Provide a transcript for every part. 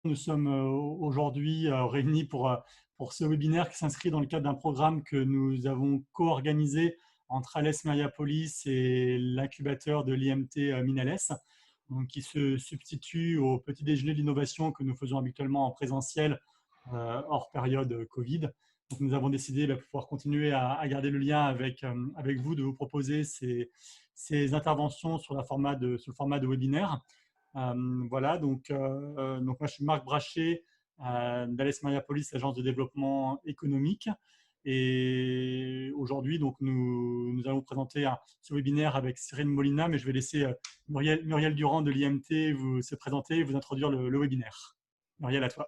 Nous sommes aujourd'hui réunis pour ce webinaire qui s'inscrit dans le cadre d'un programme que nous avons co-organisé entre Alès Mariapolis et l'incubateur de l'IMT Minales, donc qui se substitue au petit déjeuner de l'innovation que nous faisons habituellement en présentiel hors période Covid. Donc nous avons décidé de pouvoir continuer à garder le lien avec vous, de vous proposer ces interventions sur le format de webinaire. Voilà, donc moi je suis Marc Brachet d'Alès Mariapolis, agence de développement économique. Et aujourd'hui, donc nous allons vous présenter ce webinaire avec Cyril Molina, mais je vais laisser Muriel Durand de l'IMT se présenter et vous introduire le webinaire. Muriel, à toi.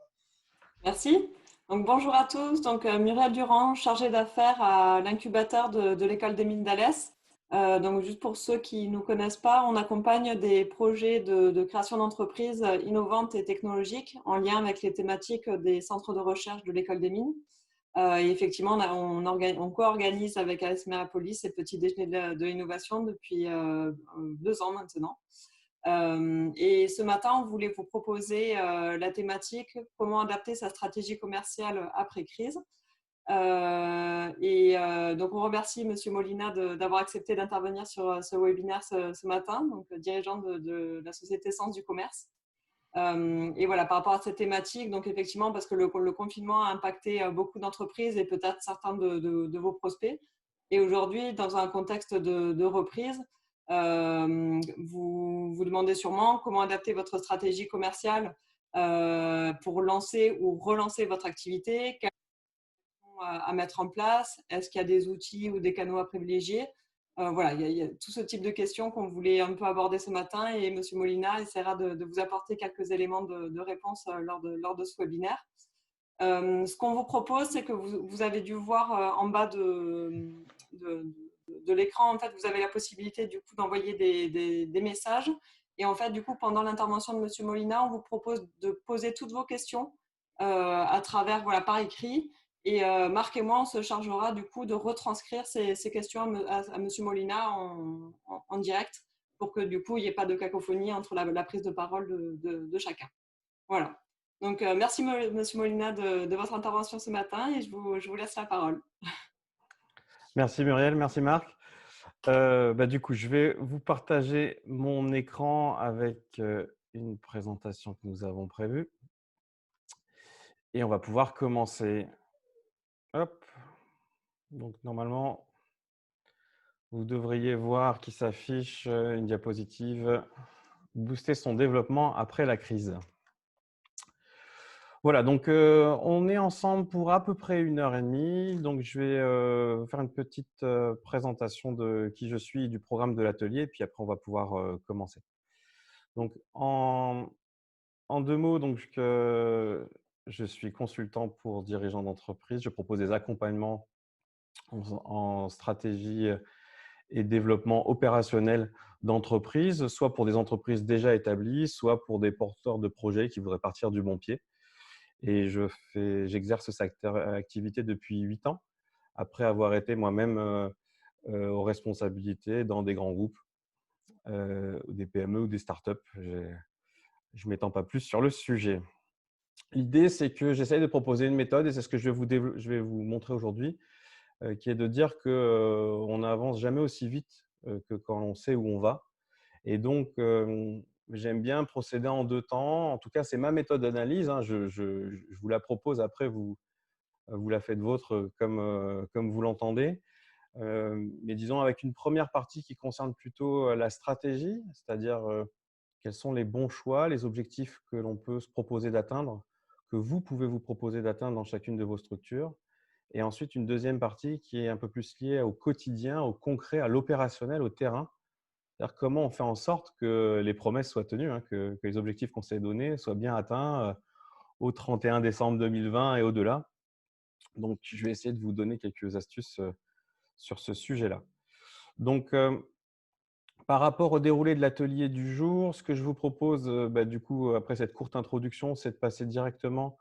Merci. Donc, bonjour à tous. Donc, Muriel Durand, chargée d'affaires à l'incubateur de l'école des mines d'Alès. Donc, juste pour ceux qui ne nous connaissent pas, on accompagne des projets de création d'entreprises innovantes et technologiques en lien avec les thématiques des centres de recherche de l'école des mines. Et effectivement, on co-organise avec AS Merapolis ces petits déjeuners de l'innovation depuis 2 ans maintenant. Et ce matin, on voulait vous proposer la thématique comment adapter sa stratégie commerciale après crise. Donc, on remercie Monsieur Molina d'avoir accepté d'intervenir sur ce webinaire ce matin, donc dirigeant de la société Sens du Commerce. Et voilà, par rapport à cette thématique, donc effectivement, parce que le confinement a impacté beaucoup d'entreprises et peut-être certains de vos prospects. Et aujourd'hui, dans un contexte de reprise, vous vous demandez sûrement comment adapter votre stratégie commerciale pour lancer ou relancer votre activité, quels sont à mettre en place, est-ce qu'il y a des outils ou des canaux à privilégier. Voilà, il y a tout ce type de questions qu'on voulait un peu aborder ce matin et M. Molina essaiera de vous apporter quelques éléments de réponse lors de ce webinaire. Ce qu'on vous propose, c'est que vous avez dû voir en bas de l'écran, en fait, vous avez la possibilité du coup d'envoyer des messages. Et en fait, du coup, pendant l'intervention de M. Molina, on vous propose de poser toutes vos questions à travers, voilà, par écrit. Et Marc et moi, on se chargera du coup de retranscrire ces questions à M. Molina en direct pour que du coup, il n'y ait pas de cacophonie entre la prise de parole de chacun. Voilà. Donc, merci Monsieur Molina de votre intervention ce matin et je vous laisse la parole. Merci Muriel, merci Marc. Du coup, je vais vous partager mon écran avec une présentation que nous avons prévue. Et on va pouvoir commencer. Hop. Donc, normalement, vous devriez voir qu'il s'affiche une diapositive « Booster son développement après la crise ». Voilà, donc on est ensemble pour à peu près 1h30. Donc, je vais faire une petite présentation de qui je suis, du programme de l'atelier, puis après, on va pouvoir commencer. Donc, en 2 mots, donc, je suis consultant pour dirigeants d'entreprise. Je propose des accompagnements en stratégie et développement opérationnel d'entreprise, soit pour des entreprises déjà établies, soit pour des porteurs de projets qui voudraient partir du bon pied. Et j'exerce cette activité depuis 8 ans, après avoir été moi-même aux responsabilités dans des grands groupes, des PME ou des startups. Je ne m'étends pas plus sur le sujet. L'idée, c'est que j'essaye de proposer une méthode, et c'est ce que je vais vous montrer aujourd'hui, qui est de dire qu'on n'avance jamais aussi vite que quand on sait où on va. Et donc, j'aime bien procéder en 2 temps. En tout cas, c'est ma méthode d'analyse, hein. Je vous la propose, après vous la faites vôtre comme vous l'entendez. Mais disons avec une première partie qui concerne plutôt la stratégie, c'est-à-dire quels sont les bons choix, les objectifs que l'on peut se proposer d'atteindre, que vous pouvez vous proposer d'atteindre dans chacune de vos structures. Et ensuite, une deuxième partie qui est un peu plus liée au quotidien, au concret, à l'opérationnel, au terrain. C'est-à-dire comment on fait en sorte que les promesses soient tenues, hein, que les objectifs qu'on s'est donnés soient bien atteints au 31 décembre 2020 et au-delà. Donc, je vais essayer de vous donner quelques astuces sur ce sujet-là. Donc, par rapport au déroulé de l'atelier du jour, ce que je vous propose, du coup, après cette courte introduction, c'est de passer directement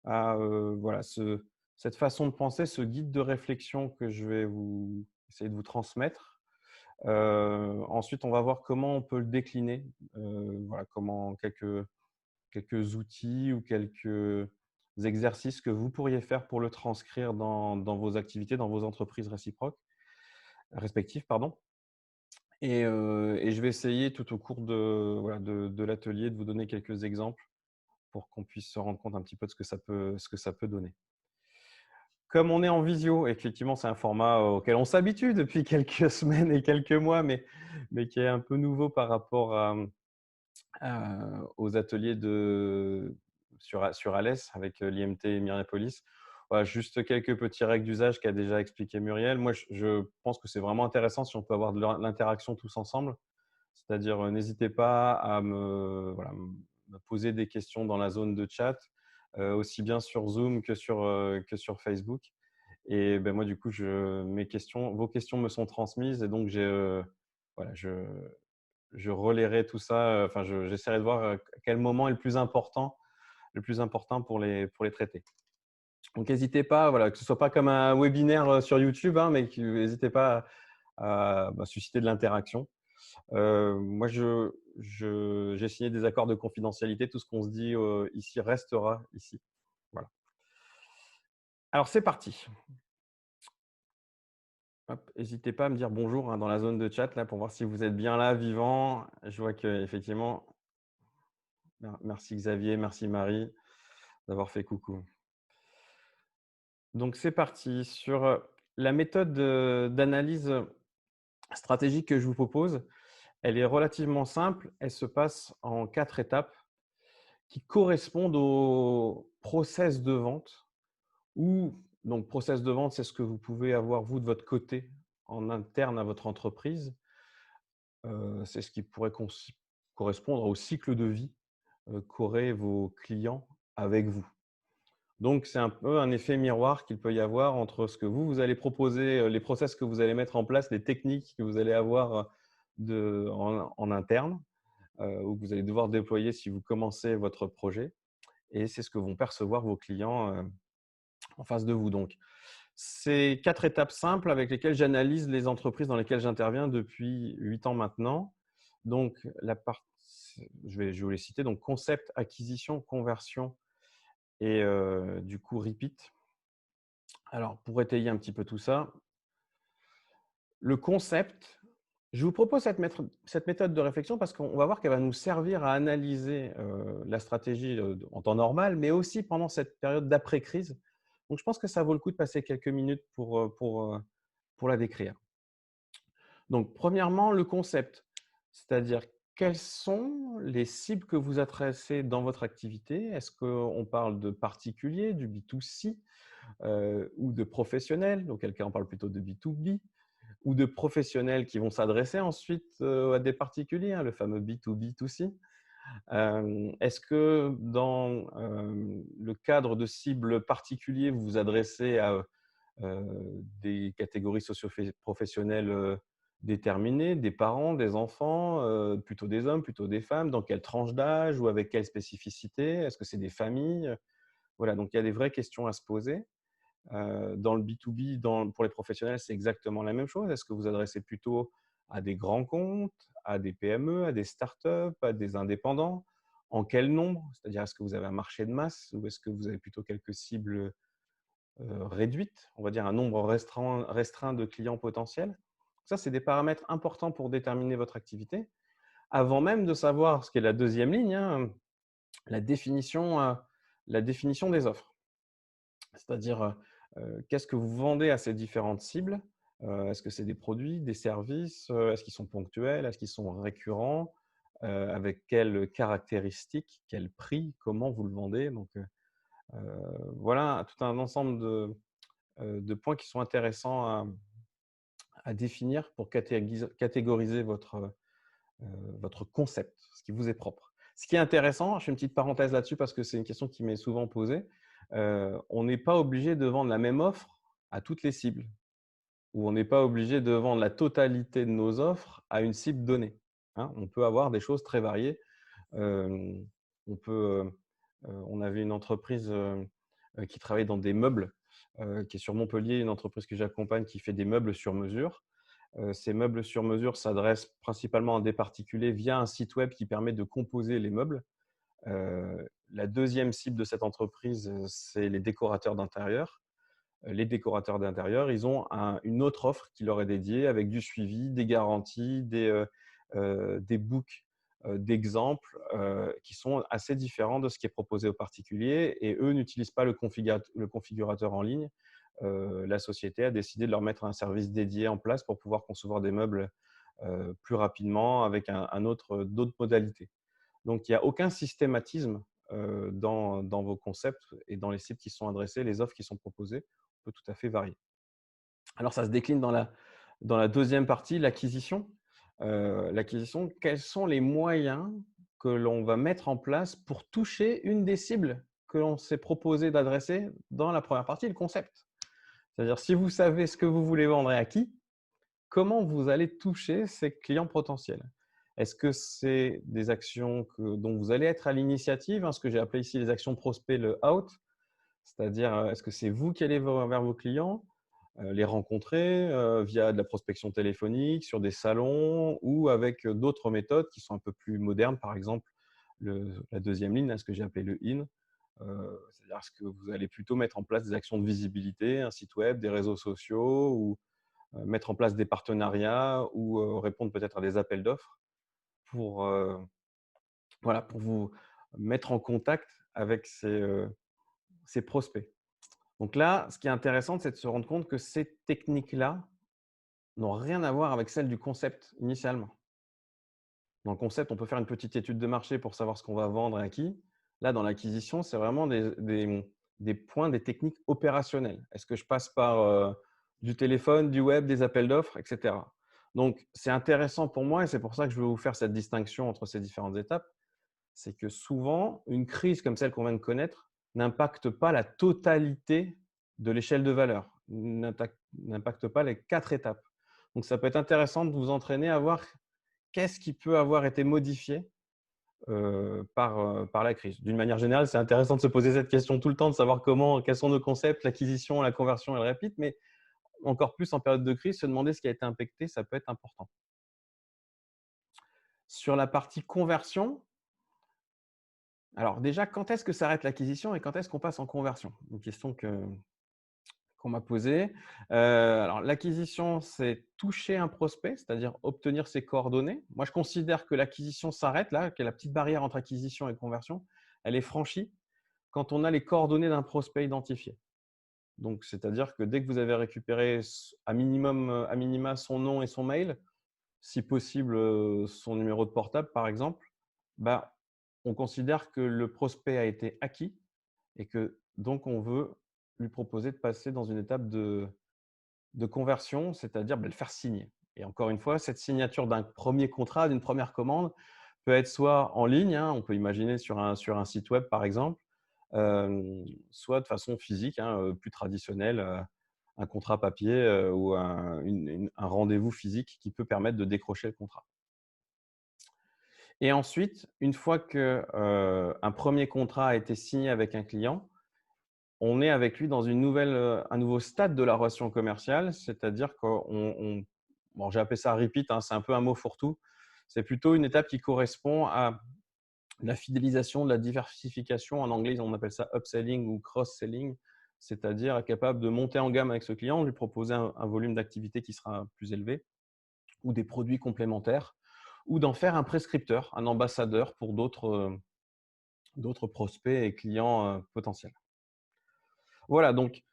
à voilà, cette façon de penser, ce guide de réflexion que je vais essayer de vous transmettre. Ensuite, on va voir comment on peut le décliner, voilà, quelques outils ou quelques exercices que vous pourriez faire pour le transcrire dans vos activités, dans vos entreprises respectives, pardon. Et je vais essayer tout au cours voilà, de l'atelier de vous donner quelques exemples pour qu'on puisse se rendre compte un petit peu de ce que ça peut donner. Comme on est en visio, effectivement, c'est un format auquel on s'habitue depuis quelques semaines et quelques mois, mais qui est un peu nouveau par rapport aux ateliers sur Alès avec l'IMT Myriapolis. Voilà, juste quelques petits règles d'usage qu'a déjà expliqué Muriel. Moi, je pense que c'est vraiment intéressant si on peut avoir de l'interaction tous ensemble. C'est-à-dire, n'hésitez pas à voilà, me poser des questions dans la zone de chat, aussi bien sur Zoom que sur Facebook. Et ben, moi, du coup, vos questions me sont transmises et donc voilà, je relayerai tout ça. Enfin, j'essaierai de voir à quel moment est le plus important pour les traiter. Donc, n'hésitez pas, voilà, que ce ne soit pas comme un webinaire sur YouTube, hein, mais n'hésitez pas à susciter de l'interaction. Moi, j'ai signé des accords de confidentialité. Tout ce qu'on se dit ici restera ici. Voilà. Alors, c'est parti. N'hésitez pas à me dire bonjour, hein, dans la zone de chat là, pour voir si vous êtes bien là, vivant. Je vois qu'effectivement, merci Xavier, merci Marie d'avoir fait coucou. Donc, c'est parti sur la méthode d'analyse stratégique que je vous propose. Elle est relativement simple. Elle se passe en 4 étapes qui correspondent au process de vente. Donc, process de vente, c'est ce que vous pouvez avoir, vous, de votre côté, en interne à votre entreprise. C'est ce qui pourrait correspondre au cycle de vie qu'auraient vos clients avec vous. Donc, c'est un peu un effet miroir qu'il peut y avoir entre ce que vous allez proposer, les process que vous allez mettre en place, les techniques que vous allez avoir en interne, ou que vous allez devoir déployer si vous commencez votre projet. Et c'est ce que vont percevoir vos clients en face de vous. Donc, c'est 4 étapes simples avec lesquelles j'analyse les entreprises dans lesquelles j'interviens depuis 8 ans maintenant. Donc, je vais vous les citer. Donc, concept, acquisition, conversion et du coup, repeat. Alors, pour étayer un petit peu tout ça, le concept, je vous propose cette méthode de réflexion parce qu'on va voir qu'elle va nous servir à analyser la stratégie en temps normal, mais aussi pendant cette période d'après-crise. Donc, je pense que ça vaut le coup de passer quelques minutes pour la décrire. Donc, premièrement, le concept, c'est-à-dire quelles sont les cibles que vous adressez dans votre activité. Est-ce qu'on parle de particuliers, du B2C ou de professionnels, auquel cas on parle plutôt de B2B, ou de professionnels qui vont s'adresser ensuite à des particuliers, hein, le fameux B2B2C. Est-ce que dans le cadre de cibles particuliers, vous vous adressez à des catégories socio-professionnelles déterminées, des parents, des enfants, plutôt des hommes, plutôt des femmes, dans quelle tranche d'âge ou avec quelle spécificité? Est-ce que c'est des familles? Voilà, donc il y a des vraies questions à se poser. Dans le B2B, pour les professionnels, c'est exactement la même chose. Est-ce que vous adressez plutôt à des grands comptes, à des PME, à des startups, à des indépendants? En quel nombre? C'est-à-dire, est-ce que vous avez un marché de masse ou est-ce que vous avez plutôt quelques cibles réduites, on va dire un nombre restreint de clients potentiels? Ça, c'est des paramètres importants pour déterminer votre activité. Avant même de savoir ce qu'est la deuxième ligne, hein, la définition des offres. C'est-à-dire, qu'est-ce que vous vendez à ces différentes cibles? Est-ce que c'est des produits, des services? Est-ce qu'ils sont ponctuels? Est-ce qu'ils sont récurrents? Avec quelles caractéristiques? Quel prix? Comment vous le vendez? Donc, voilà tout un ensemble de points qui sont intéressants à définir pour catégoriser votre concept, ce qui vous est propre. Ce qui est intéressant, je fais une petite parenthèse là-dessus parce que c'est une question qui m'est souvent posée, on n'est pas obligé de vendre la même offre à toutes les cibles ou on n'est pas obligé de vendre la totalité de nos offres à une cible donnée, hein. On peut avoir des choses très variées. On avait une entreprise qui travaille dans des meubles, qui est sur Montpellier, une entreprise que j'accompagne qui fait des meubles sur mesure. Ces meubles sur mesure s'adressent principalement à des particuliers via un site web qui permet de composer les meubles. La deuxième cible de cette entreprise, c'est les décorateurs d'intérieur. Les décorateurs d'intérieur, ils ont une autre offre qui leur est dédiée avec du suivi, des garanties, des books d'exemples qui sont assez différents de ce qui est proposé aux particuliers. Et eux n'utilisent pas le configurateur en ligne. La société a décidé de leur mettre un service dédié en place pour pouvoir concevoir des meubles plus rapidement avec d'autres modalités. Donc, il n'y a aucun systématisme dans vos concepts et dans les cibles qui sont adressées, les offres qui sont proposées. On peut tout à fait varier. Alors, ça se décline dans la deuxième partie, l'acquisition. L'acquisition, quels sont les moyens que l'on va mettre en place pour toucher une des cibles que l'on s'est proposé d'adresser dans la première partie, le concept. C'est-à-dire, si vous savez ce que vous voulez vendre et à qui, comment vous allez toucher ces clients potentiels? Est-ce que c'est des actions dont vous allez être à l'initiative, ce que j'ai appelé ici les actions prospect, le out, c'est-à-dire est-ce que c'est vous qui allez vers vos clients, les rencontrer via de la prospection téléphonique, sur des salons ou avec d'autres méthodes qui sont un peu plus modernes, par exemple la deuxième ligne, ce que j'ai appelé le in, c'est-à-dire est-ce que vous allez plutôt mettre en place des actions de visibilité, un site web, des réseaux sociaux ou mettre en place des partenariats ou répondre peut-être à des appels d'offres pour vous mettre en contact avec ces prospects. Donc là, ce qui est intéressant, c'est de se rendre compte que ces techniques-là n'ont rien à voir avec celles du concept initialement. Dans le concept, on peut faire une petite étude de marché pour savoir ce qu'on va vendre et à qui. Là, dans l'acquisition, c'est vraiment des points, des techniques opérationnelles. Est-ce que je passe par du téléphone, du web, des appels d'offres, etc. Donc, c'est intéressant pour moi et c'est pour ça que je veux vous faire cette distinction entre ces différentes étapes. C'est que souvent, une crise comme celle qu'on vient de connaître n'impacte pas la totalité de l'échelle de valeur, n'impacte pas les 4 étapes. Donc, ça peut être intéressant de vous entraîner à voir qu'est-ce qui peut avoir été modifié par la crise. D'une manière générale, c'est intéressant de se poser cette question tout le temps, de savoir quels sont nos concepts, l'acquisition, la conversion et le repeat, mais encore plus en période de crise, se demander ce qui a été impacté, ça peut être important. Sur la partie conversion, alors déjà, quand est-ce que s'arrête l'acquisition et quand est-ce qu'on passe en conversion? Une question qu'on m'a posée. Alors, l'acquisition, c'est toucher un prospect, c'est-à-dire obtenir ses coordonnées. Moi, je considère que l'acquisition s'arrête là, que la petite barrière entre acquisition et conversion, elle est franchie quand on a les coordonnées d'un prospect identifié. Donc, c'est-à-dire que dès que vous avez récupéré à minima son nom et son mail, si possible son numéro de portable par exemple, on considère que le prospect a été acquis et que donc on veut lui proposer de passer dans une étape de conversion, c'est-à-dire le faire signer. Et encore une fois, cette signature d'un premier contrat, d'une première commande, peut être soit en ligne, on peut imaginer sur un site web par exemple, soit de façon physique, plus traditionnelle, un contrat papier ou un rendez-vous physique qui peut permettre de décrocher le contrat. Et ensuite, une fois qu'un premier contrat a été signé avec un client, on est avec lui dans un nouveau stade de la relation commerciale, c'est-à-dire j'ai appelé ça repeat, c'est un peu un mot fourre-tout. C'est plutôt une étape qui correspond à la fidélisation, de la diversification. En anglais, on appelle ça upselling ou cross-selling, c'est-à-dire être capable de monter en gamme avec ce client, lui proposer un volume d'activité qui sera plus élevé ou des produits complémentaires ou d'en faire un prescripteur, un ambassadeur pour d'autres prospects et clients potentiels. Voilà, donc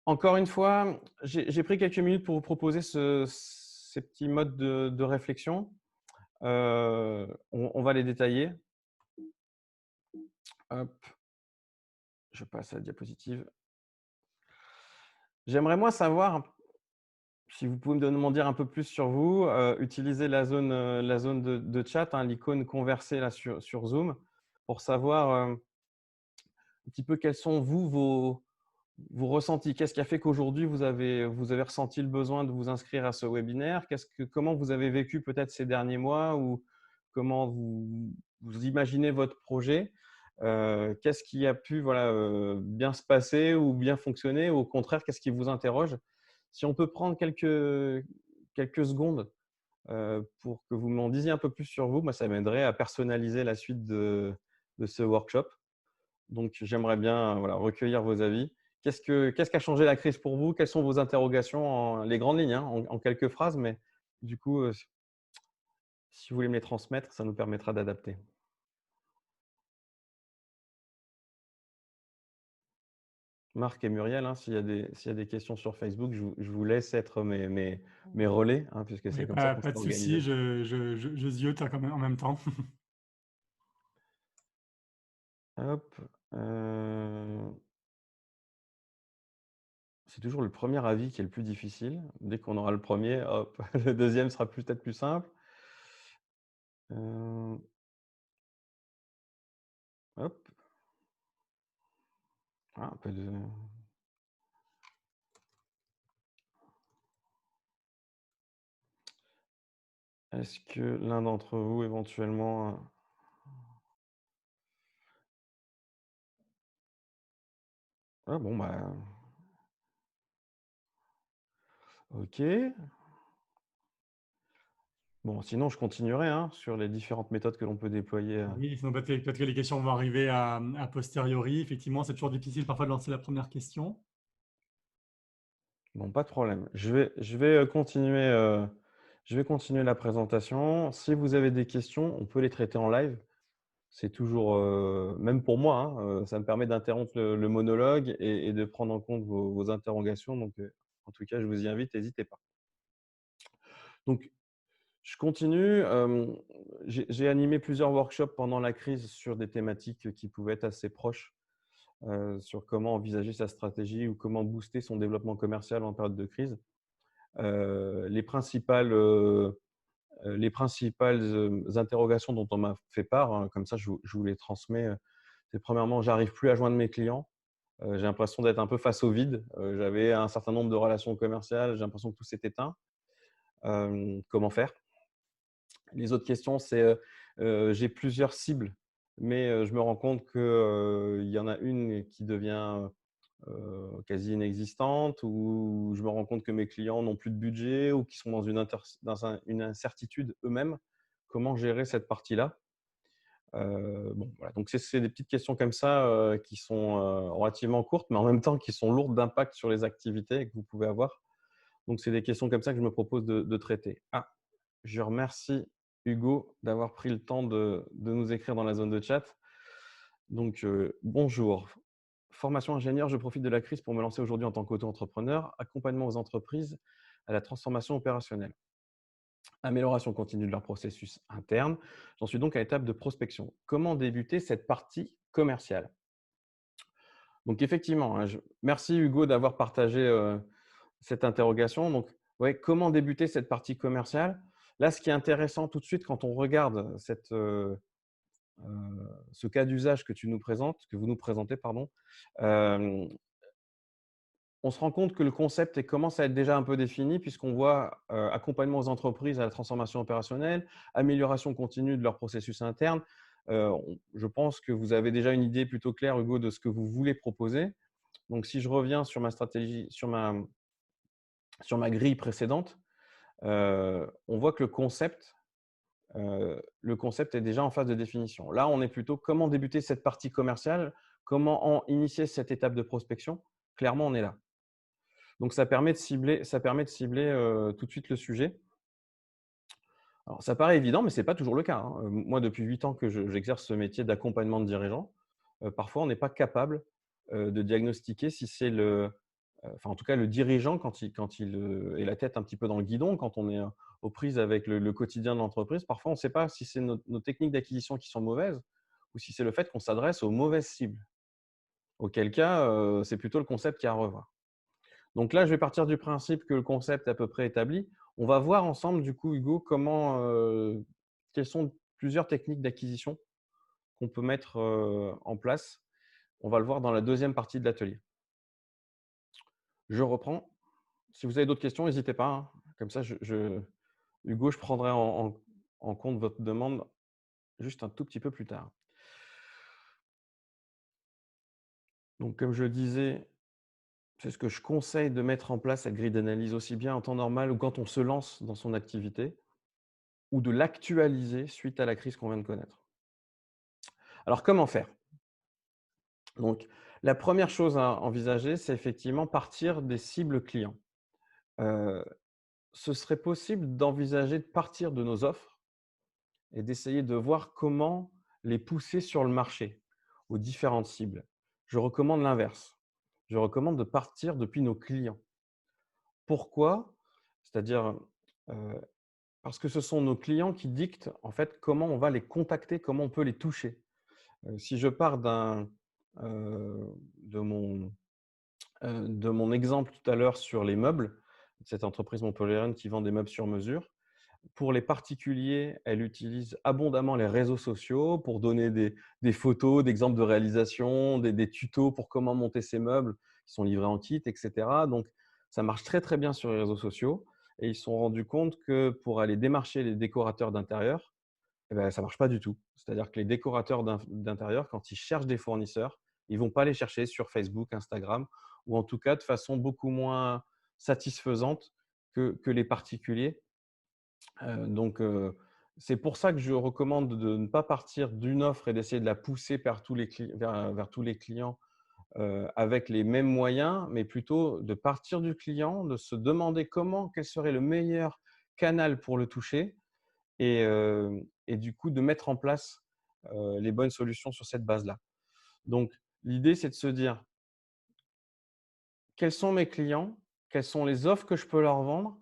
encore une fois, j'ai pris quelques minutes pour vous proposer ces petits modes de réflexion. On va les détailler. Hop. Je passe à la diapositive. J'aimerais moi savoir, si vous pouvez m'en dire un peu plus sur vous, utilisez la zone de chat, l'icône converser là sur Zoom, pour savoir un petit peu quels sont vos ressentis. Qu'est-ce qui a fait qu'aujourd'hui vous avez ressenti le besoin de vous inscrire à ce webinaire? Comment vous avez vécu peut-être ces derniers mois ou comment vous imaginez votre projet? Qu'est-ce qui a pu bien se passer ou bien fonctionner? Ou au contraire, qu'est-ce qui vous interroge? Si on peut prendre quelques secondes pour que vous m'en disiez un peu plus sur vous, ça m'aiderait à personnaliser la suite de de ce workshop. Donc, j'aimerais bien voilà, recueillir vos avis. Qu'est-ce qu'a changé la crise pour vous? Quelles sont vos interrogations, les grandes lignes, hein, en quelques phrases, mais du coup, si vous voulez me les transmettre, ça nous permettra d'adapter. Marc et Muriel, hein, s'il y a des questions sur Facebook, je vous laisse être mes relais, hein, puisque Oui, c'est comme ça qu'on pas s'est de souci, organisé. je ziote quand même en même temps. Hop, euh, c'est toujours le premier avis qui est le plus difficile. Dès qu'on aura le premier, hop, le deuxième sera peut-être plus simple. Euh, hop, ah, un peu de... Est-ce que l'un d'entre vous, éventuellement... Ah bon, bah... Ok. Bon, sinon, je continuerai hein, sur les différentes méthodes que l'on peut déployer. Oui, sinon peut-être que les questions vont arriver à posteriori. Effectivement, c'est toujours difficile parfois de lancer la première question. Bon, pas de problème. Je vais je vais continuer la présentation. Si vous avez des questions, on peut les traiter en live. C'est toujours, même pour moi, hein, ça me permet d'interrompre le monologue et de prendre en compte vos interrogations. Donc, en tout cas, je vous y invite, n'hésitez pas. Donc, je continue. J'ai animé plusieurs workshops pendant la crise sur des thématiques qui pouvaient être assez proches, sur comment envisager sa stratégie ou comment booster son développement commercial en période de crise. Les principales interrogations dont on m'a fait part, hein, comme ça je vous les transmets, c'est premièrement, j'arrive plus à joindre mes clients. J'ai l'impression d'être un peu face au vide. J'avais un certain nombre de relations commerciales, j'ai l'impression que tout s'est éteint. Comment faire? Les autres questions, c'est j'ai plusieurs cibles, mais je me rends compte qu'il y en a une qui devient quasi inexistante, ou je me rends compte que mes clients n'ont plus de budget ou qui sont dans une incertitude eux-mêmes. Comment gérer cette partie-là? Bon, voilà. Donc, c'est des petites questions comme ça qui sont relativement courtes, mais en même temps qui sont lourdes d'impact sur les activités que vous pouvez avoir. Donc, c'est des questions comme ça que je me propose de traiter. Ah, je remercie Hugo d'avoir pris le temps de nous écrire dans la zone de chat. Donc, bonjour. Formation ingénieur, je profite de la crise pour me lancer aujourd'hui en tant qu'auto-entrepreneur, accompagnement aux entreprises à la transformation opérationnelle, amélioration continue de leur processus interne. J'en suis donc à l'étape de prospection. Comment débuter cette partie commerciale? Donc, effectivement, hein, merci Hugo d'avoir partagé cette interrogation. Donc, ouais, comment débuter cette partie commerciale? Là, ce qui est intéressant tout de suite quand on regarde ce cas d'usage que vous nous présentez, pardon, on se rend compte que le concept commence à être déjà un peu défini, puisqu'on voit accompagnement aux entreprises à la transformation opérationnelle, amélioration continue de leur processus interne. Je pense que vous avez déjà une idée plutôt claire, Hugo, de ce que vous voulez proposer. Donc, si je reviens sur ma stratégie, sur ma grille précédente, on voit que le concept est déjà en phase de définition. Là, on est plutôt comment débuter cette partie commerciale, comment initier cette étape de prospection. Clairement, on est là. Donc, ça permet de cibler tout de suite le sujet. Alors, ça paraît évident, mais ce n'est pas toujours le cas, hein. Moi, depuis 8 ans que j'exerce ce métier d'accompagnement de dirigeants, parfois, on n'est pas capable de diagnostiquer si c'est en tout cas, le dirigeant, quand il est la tête un petit peu dans le guidon, quand on est aux prises avec le quotidien de l'entreprise, parfois, on ne sait pas si c'est nos techniques d'acquisition qui sont mauvaises ou si c'est le fait qu'on s'adresse aux mauvaises cibles. Auquel cas, c'est plutôt le concept qui est à revoir. Donc là, je vais partir du principe que le concept est à peu près établi. On va voir ensemble, du coup, Hugo, quelles sont plusieurs techniques d'acquisition qu'on peut mettre en place. On va le voir dans la deuxième partie de l'atelier. Je reprends. Si vous avez d'autres questions, n'hésitez pas, hein. Comme ça, Hugo, je prendrai en compte votre demande juste un tout petit peu plus tard. Donc, comme je le disais, c'est ce que je conseille de mettre en place, cette grille d'analyse, aussi bien en temps normal ou quand on se lance dans son activité, ou de l'actualiser suite à la crise qu'on vient de connaître. Alors, comment faire? Donc, la première chose à envisager, c'est effectivement partir des cibles clients. Heu, Ce serait possible d'envisager de partir de nos offres et d'essayer de voir comment les pousser sur le marché aux différentes cibles. Je recommande l'inverse. Je recommande de partir depuis nos clients. Pourquoi? C'est-à-dire, heu, parce que ce sont nos clients qui dictent, en fait, comment on va les contacter, comment on peut les toucher. Si je pars heu, de mon exemple tout à l'heure sur les meubles, cette entreprise montpelliéraine qui vend des meubles sur mesure. Pour les particuliers, elle utilise abondamment les réseaux sociaux pour donner des photos, d'exemples de réalisation, des tutos pour comment monter ses meubles qui sont livrés en kit, et cetera. Donc, ça marche très, très bien sur les réseaux sociaux et ils se sont rendus compte que pour aller démarcher les décorateurs d'intérieur, eh ben, ça ne marche pas du tout. C'est-à-dire que les décorateurs d'intérieur, quand ils cherchent des fournisseurs, ils ne vont pas les chercher sur Facebook, Instagram ou en tout cas de façon beaucoup moins satisfaisante que les particuliers. Donc, c'est pour ça que je recommande de ne pas partir d'une offre et d'essayer de la pousser vers tous les clients, avec les mêmes moyens, mais plutôt de partir du client, de se demander quel serait le meilleur canal pour le toucher et du coup de mettre en place, les bonnes solutions sur cette base-là. Donc l'idée, c'est de se dire: «Quels sont mes clients? Quelles sont les offres que je peux leur vendre?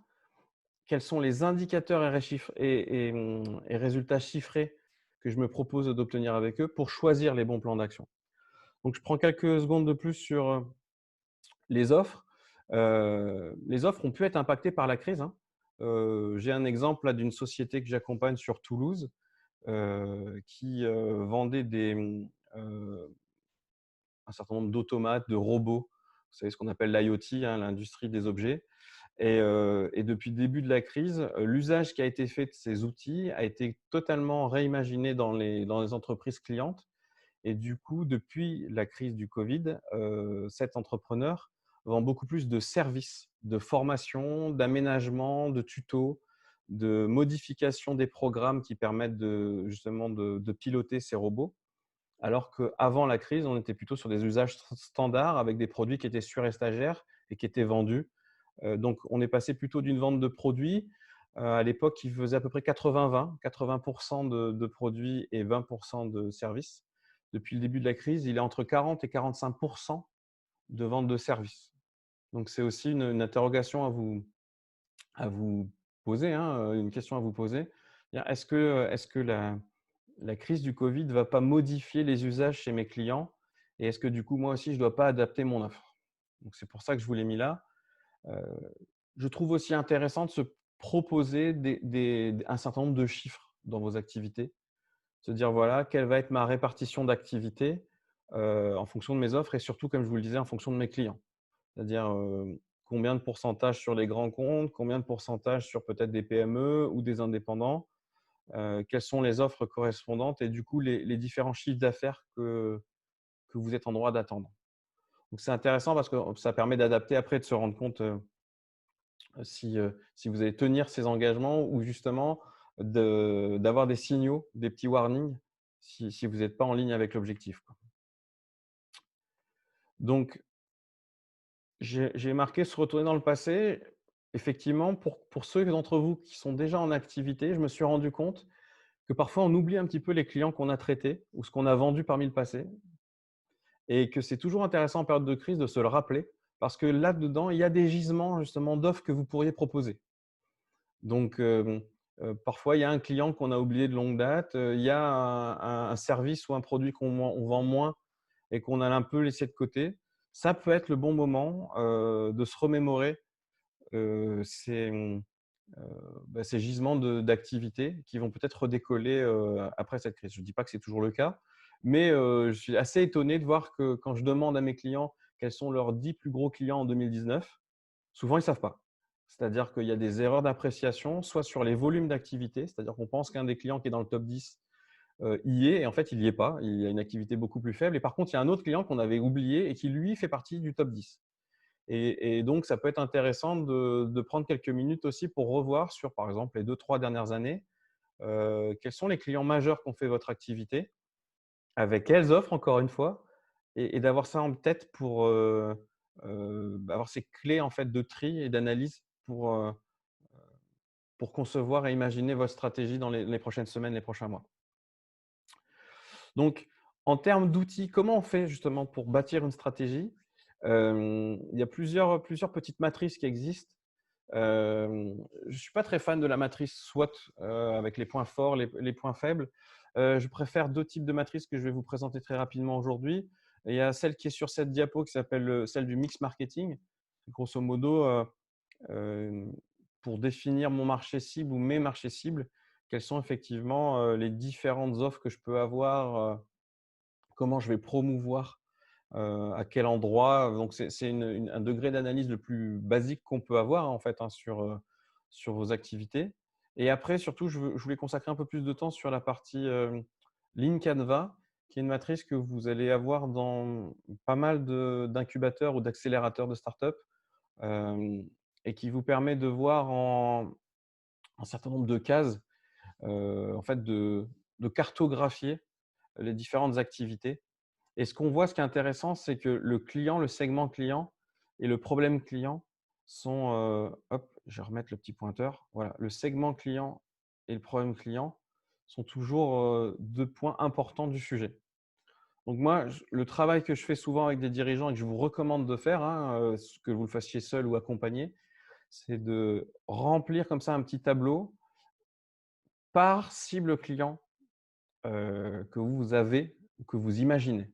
Quels sont les indicateurs et résultats chiffrés que je me propose d'obtenir avec eux pour choisir les bons plans d'action?» Donc je prends quelques secondes de plus sur, les offres. Les offres ont pu être impactées par la crise, hein. J'ai un exemple là d'une société que j'accompagne sur Toulouse, qui, vendait un certain nombre d'automates, de robots. Vous savez ce qu'on appelle l'IoT, hein, l'industrie des objets. Et depuis le début de la crise, l'usage qui a été fait de ces outils a été totalement réimaginé dans les entreprises clientes. Et du coup, depuis la crise du Covid, cet entrepreneur vend beaucoup plus de services, de formation, d'aménagement, de tutos, de modification des programmes qui permettent justement de piloter ces robots. Alors qu'avant la crise, on était plutôt sur des usages standards avec des produits qui étaient sur et stagiaires et qui étaient vendus. Donc, on est passé plutôt d'une vente de produits, à l'époque, qui faisait à peu près 80-20, 80% de produits et 20% de services. Depuis le début de la crise, il est entre 40 et 45% de vente de services. Donc, c'est aussi une interrogation à vous poser, hein, une question à vous poser. Est-ce que la crise du Covid ne va pas modifier les usages chez mes clients? Et est-ce que du coup, moi aussi, je ne dois pas adapter mon offre? Donc, c'est pour ça que je vous l'ai mis là. Heu, je trouve aussi intéressant de se proposer un certain nombre de chiffres dans vos activités. Se dire: «Voilà, quelle va être ma répartition d'activités, en fonction de mes offres et surtout, comme je vous le disais, en fonction de mes clients». C'est-à-dire, combien de pourcentage sur les grands comptes, combien de pourcentage sur peut-être des PME ou des indépendants, quelles sont les offres correspondantes et du coup les différents chiffres d'affaires que vous êtes en droit d'attendre. Donc c'est intéressant parce que ça permet d'adapter après, de se rendre compte, si vous allez tenir ces engagements ou justement d'avoir des signaux, des petits warnings si vous n'êtes pas en ligne avec l'objectif, quoi. Donc j'ai marqué se retourner dans le passé. Effectivement, pour ceux d'entre vous qui sont déjà en activité, je me suis rendu compte que parfois on oublie un petit peu les clients qu'on a traités ou ce qu'on a vendu parmi le passé et que c'est toujours intéressant en période de crise de se le rappeler parce que là-dedans, il y a des gisements justement d'offres que vous pourriez proposer. Donc, parfois, il y a un client qu'on a oublié de longue date, il y a un service ou un produit on vend moins et qu'on a un peu laissé de côté. Ça peut être le bon moment, de se remémorer, ces, ces gisements d'activités qui vont peut-être redécoller, après cette crise. Je ne dis pas que c'est toujours le cas, mais, je suis assez étonné de voir que quand je demande à mes clients quels sont leurs 10 plus gros clients en 2019, souvent ils ne savent pas. C'est-à-dire qu'il y a des erreurs d'appréciation, soit sur les volumes d'activité, c'est-à-dire qu'on pense qu'un des clients qui est dans le top 10 y est et en fait il n'y est pas, il a une activité beaucoup plus faible et par contre il y a un autre client qu'on avait oublié et qui lui fait partie du top 10. Et donc ça peut être intéressant de prendre quelques minutes aussi pour revoir sur, par exemple, les 2-3 dernières années, quels sont les clients majeurs qui ont fait votre activité avec quelles offres encore une fois et d'avoir ça en tête pour, avoir ces clés en fait de tri et d'analyse pour concevoir et imaginer votre stratégie dans les prochaines semaines, les prochains mois. Donc, en termes d'outils, comment on fait justement pour bâtir une stratégie? Il y a plusieurs petites matrices qui existent. Je ne suis pas très fan de la matrice SWOT, avec les points forts, les points faibles. Je préfère 2 types de matrices que je vais vous présenter très rapidement aujourd'hui. Il y a celle qui est sur cette diapo qui s'appelle, celle du mix marketing. Grosso modo, hem, pour définir mon marché cible ou mes marchés cibles, quelles sont effectivement, les différentes offres que je peux avoir, comment je vais promouvoir, à quel endroit. Donc c'est un degré d'analyse le plus basique qu'on peut avoir en fait, hein, sur vos activités. Et après surtout, je voulais consacrer un peu plus de temps sur la partie, Lean Canva, qui est une matrice que vous allez avoir dans pas mal d'incubateurs ou d'accélérateurs de start-up, hem et qui vous permet de voir en un certain nombre de cases, en fait de cartographier les différentes activités. Et ce qu'on voit, ce qui est intéressant, c'est que le client, le segment client et le problème client sont, hop, je vais remettre le petit pointeur. Voilà, le segment client et le problème client sont toujours, 2 points importants du sujet. Donc moi, le travail que je fais souvent avec des dirigeants et que je vous recommande de faire, hein, que vous le fassiez seul ou accompagné, c'est de remplir comme ça un petit tableau par cible client, que vous avez ou que vous imaginez.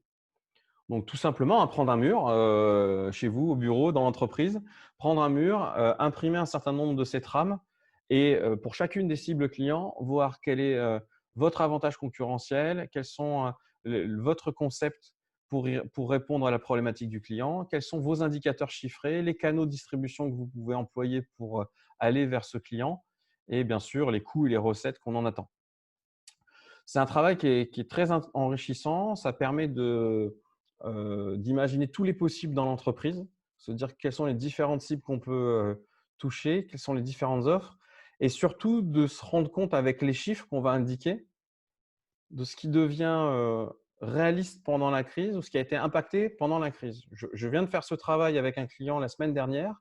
Donc tout simplement, hein, prendre un mur, chez vous, au bureau, dans l'entreprise, prendre un mur, imprimer un certain nombre de ces trames et pour chacune des cibles clients, voir quel est, votre avantage concurrentiel, quels sont, votre concept pour répondre à la problématique du client, quels sont vos indicateurs chiffrés, les canaux de distribution que vous pouvez employer pour, aller vers ce client et bien sûr les coûts et les recettes qu'on en attend. C'est un travail qui est très enrichissant. Ça permet d'imaginer tous les possibles dans l'entreprise, se dire quelles sont les différentes cibles qu'on peut toucher, quelles sont les différentes offres, et surtout de se rendre compte avec les chiffres qu'on va indiquer de ce qui devient réaliste pendant la crise ou ce qui a été impacté pendant la crise. Je viens de faire ce travail avec un client la semaine dernière.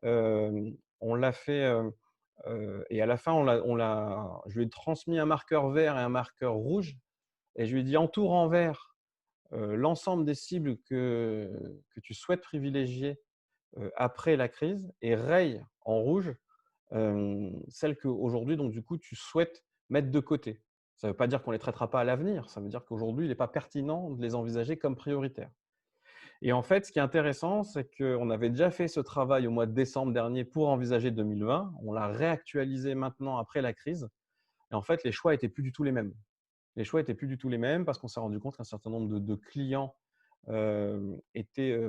On l'a fait et à la fin, je lui ai transmis un marqueur vert et un marqueur rouge et je lui ai dit entoure en vert l'ensemble des cibles que tu souhaites privilégier après la crise et raye en rouge celles qu'aujourd'hui, donc du coup, tu souhaites mettre de côté. Ça ne veut pas dire qu'on ne les traitera pas à l'avenir, ça veut dire qu'aujourd'hui, il n'est pas pertinent de les envisager comme prioritaires. Et en fait, ce qui est intéressant, c'est qu'on avait déjà fait ce travail au mois de décembre dernier pour envisager 2020. On l'a réactualisé maintenant après la crise. Et en fait, les choix n'étaient plus du tout les mêmes. Les choix étaient plus du tout les mêmes parce qu'on s'est rendu compte qu'un certain nombre de clients étaient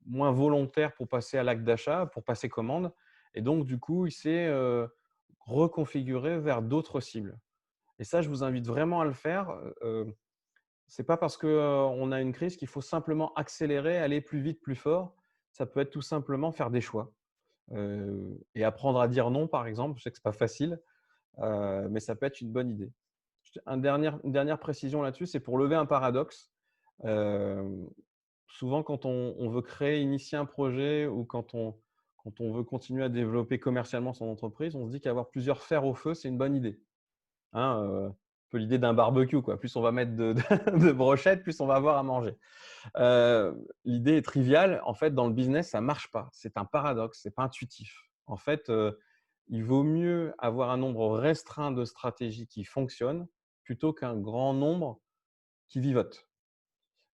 moins volontaires pour passer à l'acte d'achat, pour passer commande. Et donc, du coup, il s'est reconfiguré vers d'autres cibles. Et ça, je vous invite vraiment à le faire. C'est pas parce qu'on a une crise qu'il faut simplement accélérer, aller plus vite, plus fort. Ça peut être tout simplement faire des choix et apprendre à dire non, par exemple. Je sais que c'est pas facile, mais ça peut être une bonne idée. Une dernière précision là-dessus, c'est pour lever un paradoxe. Hem, Souvent, quand on veut créer, initier un projet ou quand on veut continuer à développer commercialement son entreprise, on se dit qu'avoir plusieurs fers au feu, c'est une bonne idée. Hein, un peu l'idée d'un barbecue, quoi. Plus on va mettre de brochettes, plus on va avoir à manger. L'idée est triviale. En fait, dans le business, ça ne marche pas. C'est un paradoxe, c'est pas intuitif. En fait, il vaut mieux avoir un nombre restreint de stratégies qui fonctionnent plutôt qu'un grand nombre qui vivotent.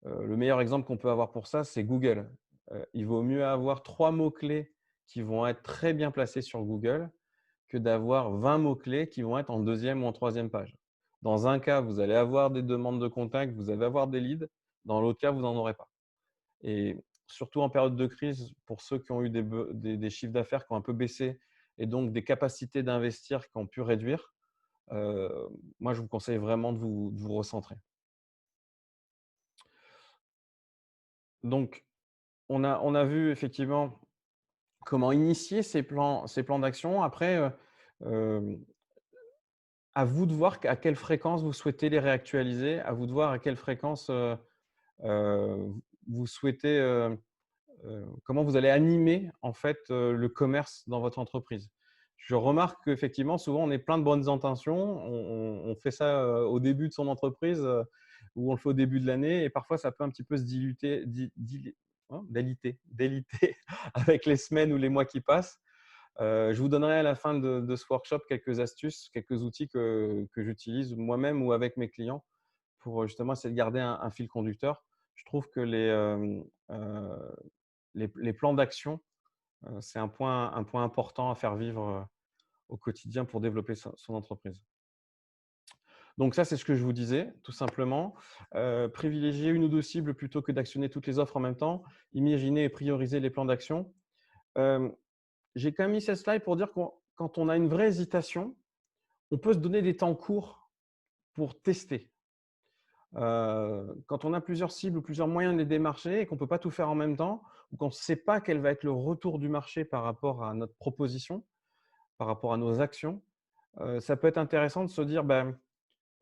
Le meilleur exemple qu'on peut avoir pour ça, c'est Google. Il vaut mieux avoir 3 mots-clés qui vont être très bien placés sur Google que d'avoir 20 mots-clés qui vont être en deuxième ou en troisième page. Dans un cas, vous allez avoir des demandes de contact, vous allez avoir des leads. Dans l'autre cas, vous n'en aurez pas. Et surtout en période de crise, pour ceux qui ont eu des chiffres d'affaires qui ont un peu baissé et donc des capacités d'investir qui ont pu réduire, moi, je vous conseille vraiment de vous recentrer. Donc, on a vu effectivement comment initier ces plans d'action. Après, à vous de voir à quelle fréquence vous souhaitez les réactualiser, à vous de voir à quelle fréquence vous souhaitez, comment vous allez animer en fait le commerce dans votre entreprise. Je remarque qu'effectivement, souvent, on est plein de bonnes intentions. On fait ça au début de son entreprise ou on le fait au début de l'année et parfois, ça peut un petit peu se déliter avec les semaines ou les mois qui passent. Je vous donnerai à la fin de ce workshop quelques astuces, quelques outils que j'utilise moi-même ou avec mes clients pour justement essayer de garder un fil conducteur. Je trouve que les plans d'action, c'est un point important à faire vivre au quotidien pour développer son entreprise. Donc ça, c'est ce que je vous disais, tout simplement. Privilégier une ou deux cibles plutôt que d'actionner toutes les offres en même temps. Imaginer et prioriser les plans d'action. J'ai quand même mis cette slide pour dire que quand on a une vraie hésitation, on peut se donner des temps courts pour tester. Quand on a plusieurs cibles ou plusieurs moyens de les démarcher et qu'on ne peut pas tout faire en même temps, ou qu'on ne sait pas quel va être le retour du marché par rapport à notre proposition, par rapport à nos actions, ça peut être intéressant de se dire, ben,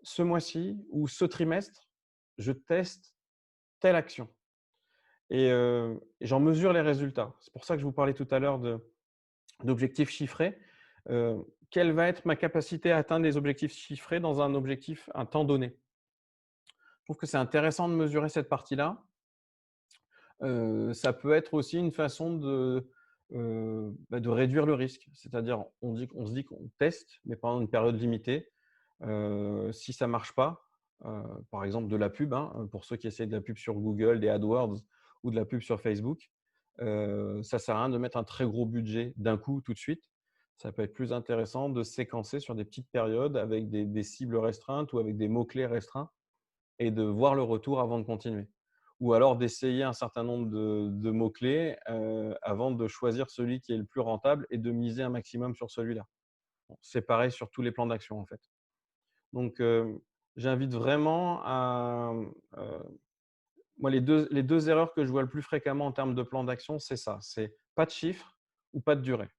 ce mois-ci ou ce trimestre, je teste telle action et j'en mesure les résultats. C'est pour ça que je vous parlais tout à l'heure d'objectifs chiffrés. Quelle va être ma capacité à atteindre les objectifs chiffrés dans un temps donné? Je trouve que c'est intéressant de mesurer cette partie-là. Ça peut être aussi une façon de réduire le risque. C'est-à-dire, on se dit qu'on teste, mais pendant une période limitée. Si ça ne marche pas, par exemple de la pub, hein, pour ceux qui essaient de la pub sur Google, des AdWords ou de la pub sur Facebook, ça ne sert à rien de mettre un très gros budget d'un coup tout de suite. Ça peut être plus intéressant de séquencer sur des petites périodes avec des cibles restreintes ou avec des mots-clés restreints et de voir le retour avant de continuer. Ou alors d'essayer un certain nombre de mots-clés avant de choisir celui qui est le plus rentable et de miser un maximum sur celui-là. Bon, c'est pareil sur tous les plans d'action en fait. Donc, j'invite vraiment à… moi, les deux erreurs que je vois le plus fréquemment en termes de plan d'action, c'est ça. C'est pas de chiffre ou pas de durée.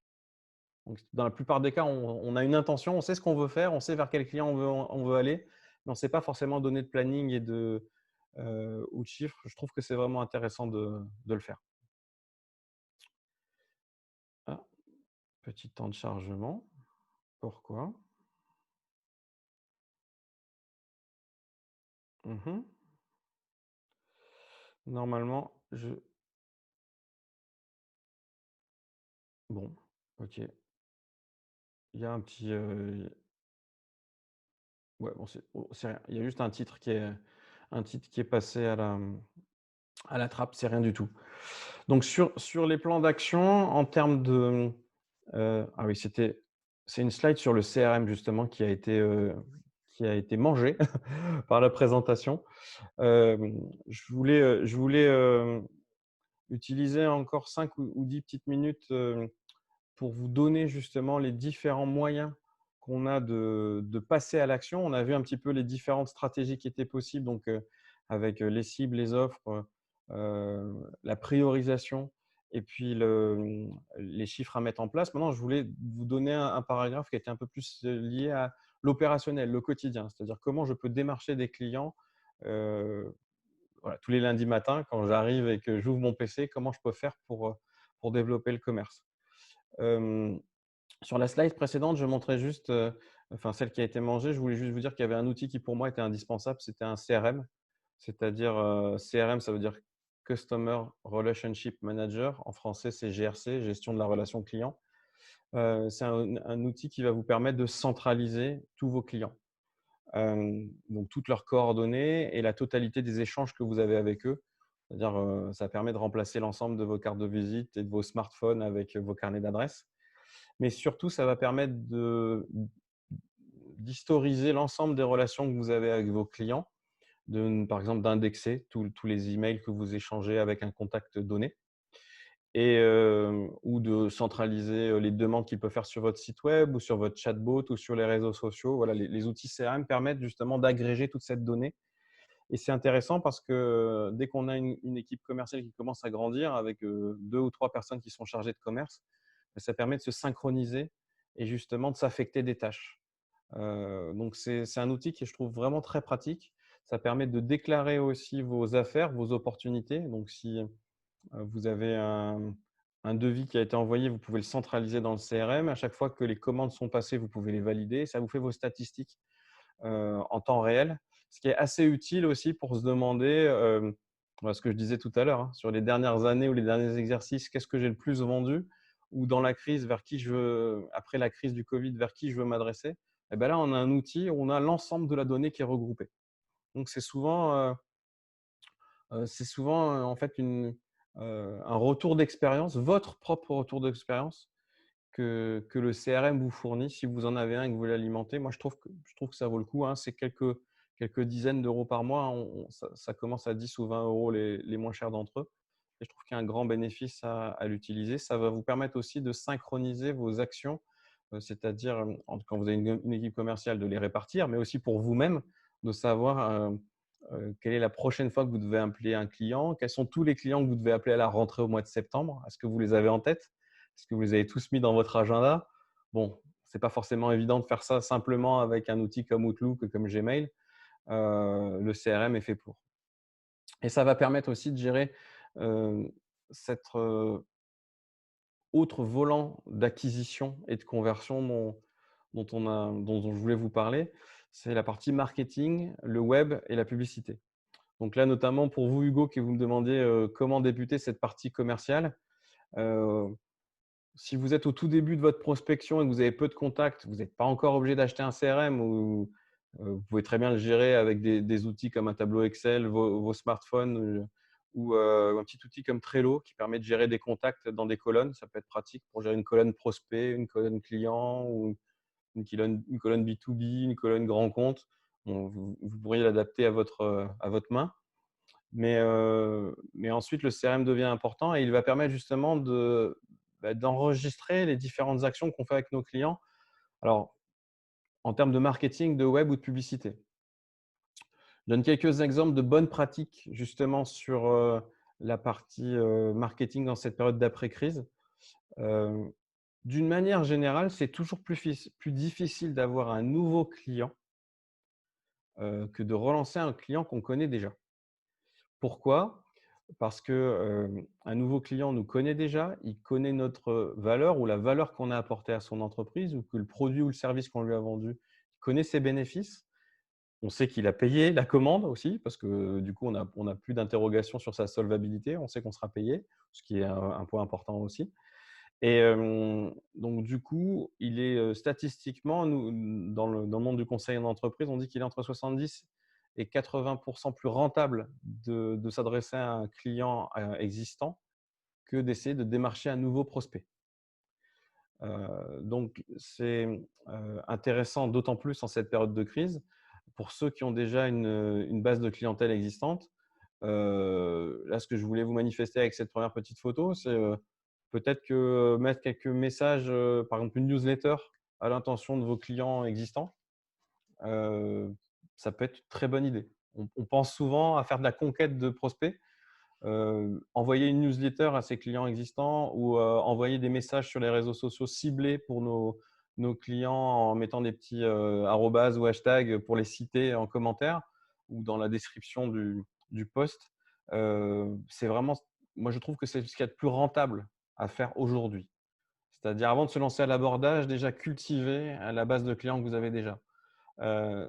Donc, dans la plupart des cas, on a une intention, on sait ce qu'on veut faire, on sait vers quel client on veut aller, mais on ne sait pas forcément donner de planning et ou de chiffres. Je trouve que c'est vraiment intéressant de le faire. Ah, petit temps de chargement. Pourquoi? Normalement, bon, ok. Il y a un petit… ouais, bon, c'est rien. Il y a juste un titre qui est passé à la trappe, c'est rien du tout. Donc sur les plans d'action en termes de… ah oui, c'est une slide sur le CRM justement qui a été mangée par la présentation. Je voulais utiliser encore 5 ou 10 petites minutes pour vous donner justement les différents moyens qu'on a de passer à l'action. On a vu un petit peu les différentes stratégies qui étaient possibles, donc avec les cibles, les offres, la priorisation et puis les chiffres à mettre en place. Maintenant, je voulais vous donner un paragraphe qui était un peu plus lié à l'opérationnel, le quotidien, c'est-à-dire comment je peux démarcher des clients voilà, tous les lundis matins quand j'arrive et que j'ouvre mon PC, comment je peux faire pour développer le commerce. Sur la slide précédente, je montrais juste, enfin celle qui a été mangée, je voulais juste vous dire qu'il y avait un outil qui pour moi était indispensable, c'était un CRM. C'est-à-dire, CRM, ça veut dire Customer Relationship Manager. En français, c'est GRC, gestion de la relation client. C'est un outil qui va vous permettre de centraliser tous vos clients. Donc, toutes leurs coordonnées et la totalité des échanges que vous avez avec eux. C'est-à-dire, ça permet de remplacer l'ensemble de vos cartes de visite et de vos smartphones avec vos carnets d'adresses. Mais surtout, ça va permettre d'historiser l'ensemble des relations que vous avez avec vos clients, par exemple d'indexer tous les emails que vous échangez avec un contact donné et ou de centraliser les demandes qu'il peut faire sur votre site web ou sur votre chatbot ou sur les réseaux sociaux. Voilà, les outils CRM permettent justement d'agréger toute cette donnée. Et c'est intéressant parce que dès qu'on a une équipe commerciale qui commence à grandir avec 2 ou 3 personnes qui sont chargées de commerce, ça permet de se synchroniser et justement de s'affecter des tâches. Donc, c'est un outil qui je trouve vraiment très pratique. Ça permet de déclarer aussi vos affaires, vos opportunités. Donc, si vous avez un devis qui a été envoyé, vous pouvez le centraliser dans le CRM. À chaque fois que les commandes sont passées, vous pouvez les valider. Ça vous fait vos statistiques en temps réel, ce qui est assez utile aussi pour se demander, ce que je disais tout à l'heure, hein, sur les dernières années ou les derniers exercices, qu'est-ce que j'ai le plus vendu, ou dans la crise, vers qui je veux, après la crise du Covid, vers qui je veux m'adresser. Et bien là, on a un outil, on a l'ensemble de la donnée qui est regroupée. Donc, c'est souvent en fait un retour d'expérience, votre propre retour d'expérience que le CRM vous fournit. Si vous en avez un et que vous l'alimentez, moi, je trouve que ça vaut le coup, hein. C'est quelques dizaines d'euros par mois, hein. Ça commence à 10 ou 20 euros les moins chers d'entre eux. Et je trouve qu'il y a un grand bénéfice à l'utiliser. Ça va vous permettre aussi de synchroniser vos actions, c'est-à-dire quand vous avez une équipe commerciale, de les répartir, mais aussi pour vous-même, de savoir quelle est la prochaine fois que vous devez appeler un client, quels sont tous les clients que vous devez appeler à la rentrée au mois de septembre. Est-ce que vous les avez en tête? Est-ce que vous les avez tous mis dans votre agenda? Bon, ce n'est pas forcément évident de faire ça simplement avec un outil comme Outlook ou comme Gmail. Le CRM est fait pour. Et ça va permettre aussi de gérer cet autre volant d'acquisition et de conversion dont je voulais vous parler. C'est la partie marketing, le web et la publicité. Donc là, notamment pour vous, Hugo, qui vous me demandiez comment débuter cette partie commerciale. Si vous êtes au tout début de votre prospection et que vous avez peu de contacts, vous n'êtes pas encore obligé d'acheter un CRM, ou vous pouvez très bien le gérer avec des outils comme un tableau Excel, vos smartphones, ou un petit outil comme Trello qui permet de gérer des contacts dans des colonnes. Ça peut être pratique pour gérer une colonne prospect, une colonne client, ou une colonne B2B, une colonne grand compte. Bon, vous pourriez l'adapter à votre main. Mais ensuite, le CRM devient important et il va permettre justement d'enregistrer les différentes actions qu'on fait avec nos clients. Alors, en termes de marketing, de web ou de publicité. Je donne quelques exemples de bonnes pratiques justement sur la partie marketing dans cette période d'après-crise. D'une manière générale, c'est toujours plus difficile d'avoir un nouveau client que de relancer un client qu'on connaît déjà. Pourquoi? Parce qu'un nouveau client nous connaît déjà, il connaît notre valeur ou la valeur qu'on a apportée à son entreprise, ou que le produit ou le service qu'on lui a vendu, il connaît ses bénéfices. On sait qu'il a payé la commande aussi, parce que du coup, on a plus d'interrogation sur sa solvabilité. On sait qu'on sera payé, ce qui est un point important aussi. Et donc, du coup, il est statistiquement, dans le monde du conseil en entreprise, on dit qu'il est entre 70 et 80% plus rentable de s'adresser à un client existant que d'essayer de démarcher un nouveau prospect. Donc, c'est intéressant, d'autant plus en cette période de crise, pour ceux qui ont déjà une base de clientèle existante. Là, ce que je voulais vous manifester avec cette première petite photo, c'est peut-être que mettre quelques messages, par exemple une newsletter à l'intention de vos clients existants, ça peut être une très bonne idée. On pense souvent à faire de la conquête de prospects, envoyer une newsletter à ses clients existants, ou envoyer des messages sur les réseaux sociaux ciblés pour nos clients en mettant des petits arrobas ou hashtags pour les citer en commentaire ou dans la description du post. C'est vraiment, moi je trouve que c'est ce qu'il y a de plus rentable à faire aujourd'hui. C'est-à-dire, avant de se lancer à l'abordage, déjà cultiver à la base de clients que vous avez déjà. Euh,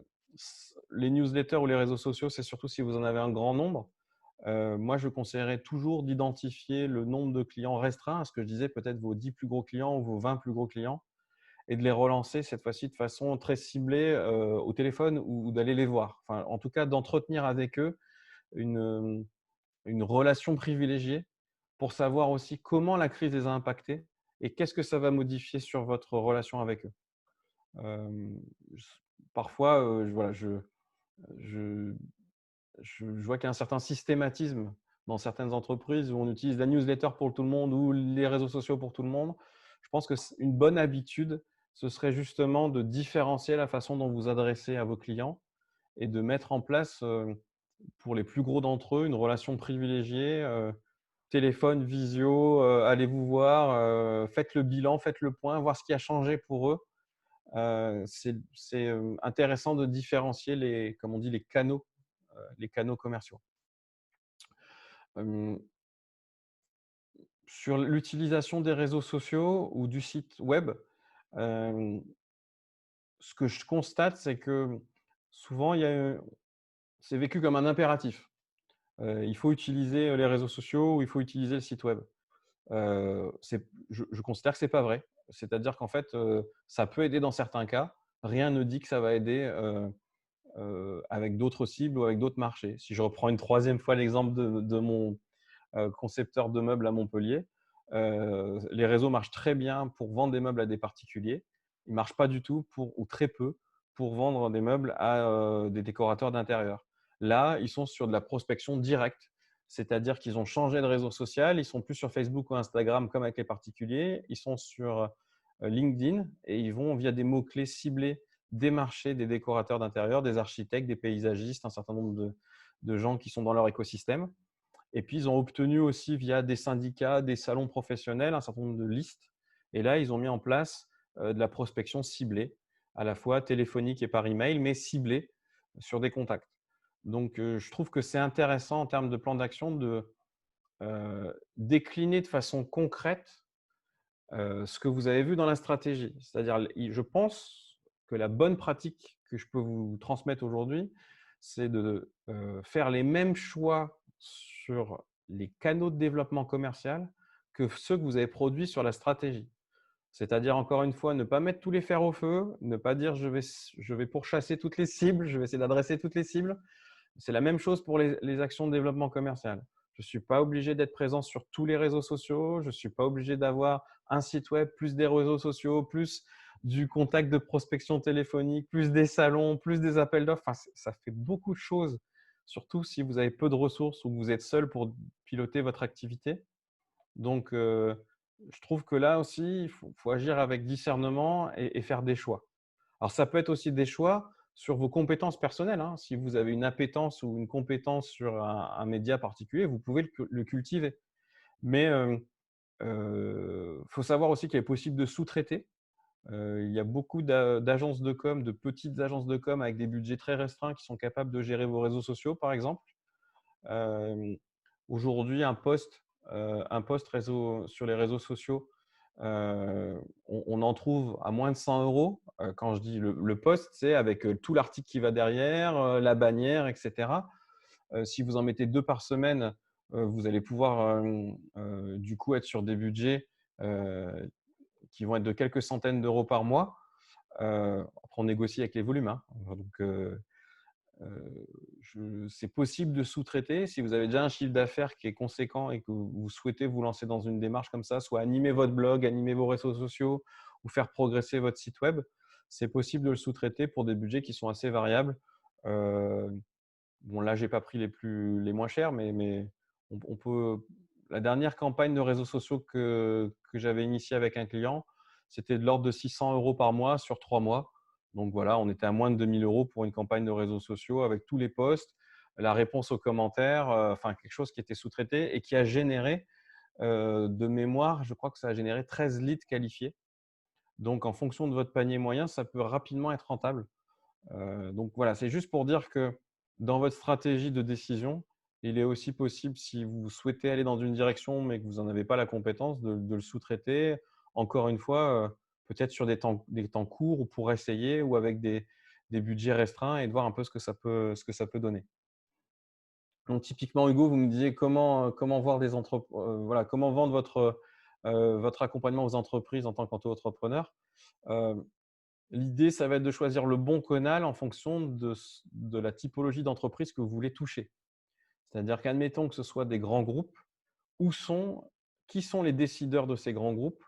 les newsletters ou les réseaux sociaux, c'est surtout si vous en avez un grand nombre. Moi, je conseillerais toujours d'identifier le nombre de clients restreints, à ce que je disais, peut-être vos 10 plus gros clients ou vos 20 plus gros clients, et de les relancer cette fois-ci de façon très ciblée au téléphone, ou d'aller les voir. Enfin, en tout cas, d'entretenir avec eux une relation privilégiée pour savoir aussi comment la crise les a impactés et qu'est-ce que ça va modifier sur votre relation avec eux. Parfois, voilà, je vois qu'il y a un certain systématisme dans certaines entreprises où on utilise la newsletter pour tout le monde ou les réseaux sociaux pour tout le monde. Je pense qu'une bonne habitude, ce serait justement de différencier la façon dont vous adressez à vos clients et de mettre en place, pour les plus gros d'entre eux, une relation privilégiée. Téléphone, visio, allez vous voir, faites le bilan, faites le point, voir ce qui a changé pour eux. c'est intéressant de différencier comme on dit, les canaux commerciaux. Sur l'utilisation des réseaux sociaux ou du site web, euh, ce que je constate, c'est que souvent, c'est vécu comme un impératif. Il faut utiliser les réseaux sociaux ou il faut utiliser le site web. Je considère que ce n'est pas vrai. C'est-à-dire qu'en fait, ça peut aider dans certains cas. Rien ne dit que ça va aider avec d'autres cibles ou avec d'autres marchés. Si je reprends une troisième fois l'exemple de mon concepteur de meubles à Montpellier, les réseaux marchent très bien pour vendre des meubles à des particuliers. Ils ne marchent pas du tout ou très peu pour vendre des meubles à des décorateurs d'intérieur. Là, ils sont sur de la prospection directe, c'est-à-dire qu'ils ont changé de réseau social, ils ne sont plus sur Facebook ou Instagram comme avec les particuliers, ils sont sur LinkedIn et ils vont via des mots-clés ciblés démarcher des décorateurs d'intérieur, des architectes, des paysagistes, un certain nombre de gens qui sont dans leur écosystème. Et puis, ils ont obtenu aussi via des syndicats, des salons professionnels, un certain nombre de listes. Et là, ils ont mis en place de la prospection ciblée, à la fois téléphonique et par email, mais ciblée sur des contacts. Donc, je trouve que c'est intéressant en termes de plan d'action de décliner de façon concrète ce que vous avez vu dans la stratégie. C'est-à-dire, je pense que la bonne pratique que je peux vous transmettre aujourd'hui, c'est de faire les mêmes choix sur les canaux de développement commercial que ceux que vous avez produits sur la stratégie. C'est-à-dire, encore une fois, ne pas mettre tous les fers au feu, ne pas dire je vais pourchasser toutes les cibles, je vais essayer d'adresser toutes les cibles. C'est la même chose pour les actions de développement commercial. Je ne suis pas obligé d'être présent sur tous les réseaux sociaux. Je ne suis pas obligé d'avoir un site web, plus des réseaux sociaux, plus du contact de prospection téléphonique, plus des salons, plus des appels d'offres. Enfin, ça fait beaucoup de choses, surtout si vous avez peu de ressources ou que vous êtes seul pour piloter votre activité. Donc, je trouve que là aussi, il faut agir avec discernement et faire des choix. Alors, ça peut être aussi des choix sur vos compétences personnelles. Hein. Si vous avez une appétence ou une compétence sur un média particulier, vous pouvez le cultiver. Mais faut savoir aussi qu'il est possible de sous-traiter. Il y a beaucoup d'agences de com, de petites agences de com avec des budgets très restreints qui sont capables de gérer vos réseaux sociaux, par exemple. Aujourd'hui, un post sur les réseaux sociaux, on en trouve à moins de 100 €. Quand je dis le post, c'est avec tout l'article qui va derrière, la bannière, etc. Si vous en mettez 2 par semaine, vous allez pouvoir du coup être sur des budgets qui vont être de quelques centaines d'euros par mois. Après, on négocie avec les volumes. Hein. Donc, c'est possible de sous-traiter. Si vous avez déjà un chiffre d'affaires qui est conséquent et que vous souhaitez vous lancer dans une démarche comme ça, soit animer votre blog, animer vos réseaux sociaux ou faire progresser votre site web, c'est possible de le sous-traiter pour des budgets qui sont assez variables. Bon, là, je n'ai pas pris les moins chers, mais on peut. La dernière campagne de réseaux sociaux que j'avais initiée avec un client, c'était de l'ordre de 600 € par mois sur 3 mois. Donc voilà, on était à moins de 2 000 € pour une campagne de réseaux sociaux avec tous les posts, la réponse aux commentaires, enfin quelque chose qui était sous-traité et qui a généré de mémoire, je crois que ça a généré 13 leads qualifiés. Donc en fonction de votre panier moyen, ça peut rapidement être rentable. Donc voilà, c'est juste pour dire que dans votre stratégie de décision, il est aussi possible, si vous souhaitez aller dans une direction mais que vous n'en avez pas la compétence, de le sous-traiter. Encore une fois, peut-être sur des temps courts ou pour essayer ou avec des budgets restreints et de voir un peu ce que ça peut donner. Donc typiquement, Hugo, vous me disiez comment voir voilà, comment vendre votre accompagnement aux entreprises en tant qu'auto-entrepreneur. L'idée, ça va être de choisir le bon canal en fonction de la typologie d'entreprise que vous voulez toucher. C'est-à-dire qu'admettons que ce soit des grands groupes, qui sont les décideurs de ces grands groupes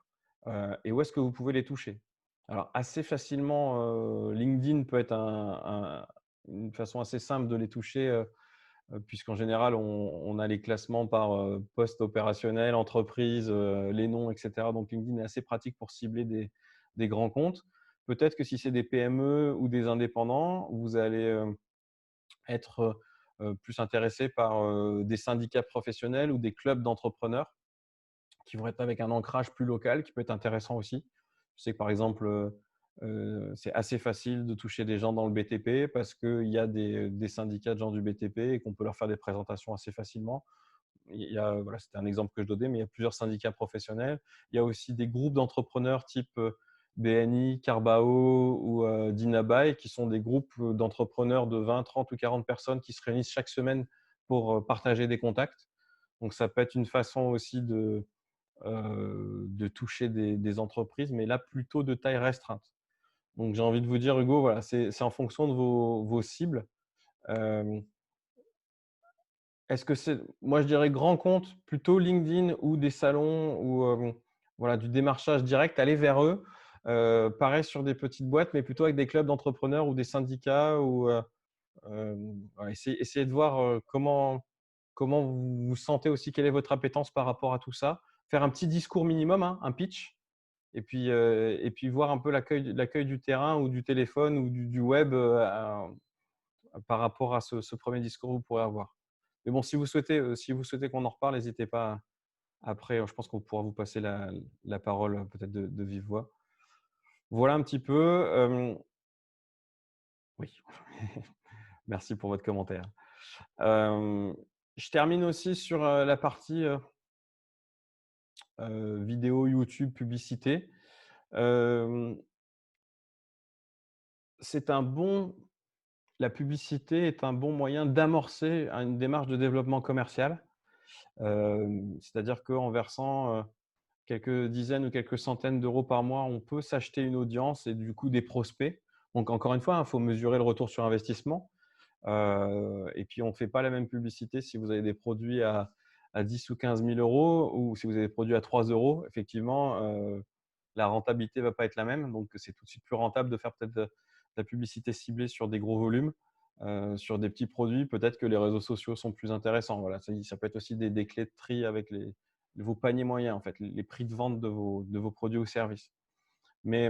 et où est-ce que vous pouvez les toucher. Alors, assez facilement, LinkedIn peut être une façon assez simple de les toucher puisqu'en général, on a les classements par poste opérationnel, entreprise, les noms, etc. Donc, LinkedIn est assez pratique pour cibler des grands comptes. Peut-être que si c'est des PME ou des indépendants, vous allez être plus intéressé par des syndicats professionnels ou des clubs d'entrepreneurs qui vont être avec un ancrage plus local, qui peut être intéressant aussi. Je sais que par exemple, C'est assez facile de toucher des gens dans le BTP parce qu'il y a des syndicats de gens du BTP et qu'on peut leur faire des présentations assez facilement. Voilà, c'était un exemple que je donnais, mais il y a plusieurs syndicats professionnels. Il y a aussi des groupes d'entrepreneurs type BNI, Carbao ou Dinabai, qui sont des groupes d'entrepreneurs de 20, 30 ou 40 personnes qui se réunissent chaque semaine pour partager des contacts. Donc, ça peut être une façon aussi de toucher des entreprises, mais là, plutôt de taille restreinte. Donc, j'ai envie de vous dire, Hugo, voilà, c'est en fonction de vos cibles. Euh, Est-ce que c'est, moi je dirais grand compte, plutôt LinkedIn ou des salons ou voilà, du démarchage direct, aller vers eux. Pareil sur des petites boîtes, mais plutôt avec des clubs d'entrepreneurs ou des syndicats. Voilà, essayez de voir comment vous vous sentez aussi, quelle est votre appétence par rapport à tout ça. Faire un petit discours minimum, hein, un pitch, et puis voir un peu l'accueil du terrain ou du téléphone ou du web par rapport à ce premier discours que vous pourrez avoir. Mais bon, si vous souhaitez qu'on en reparle, n'hésitez pas. Après, je pense qu'on pourra vous passer la parole peut-être de vive voix. Voilà un petit peu. Oui, merci pour votre commentaire. Je termine aussi sur la partie vidéo, YouTube, publicité. La publicité est un bon moyen d'amorcer une démarche de développement commercial. C'est-à-dire qu'en versant quelques dizaines ou quelques centaines d'euros par mois, on peut s'acheter une audience et du coup des prospects. Donc, encore une fois, il faut mesurer le retour sur investissement. Et puis, on ne fait pas la même publicité si vous avez des produits à 10 ou 15 000 euros ou si vous avez des produits à 3 euros. Effectivement, la rentabilité ne va pas être la même. Donc, c'est tout de suite plus rentable de faire peut-être de la publicité ciblée sur des gros volumes. Sur des petits produits, peut-être que les réseaux sociaux sont plus intéressants. Voilà, ça peut être aussi des clés de tri avec vos paniers moyens, en fait, les prix de vente de vos produits ou services. Mais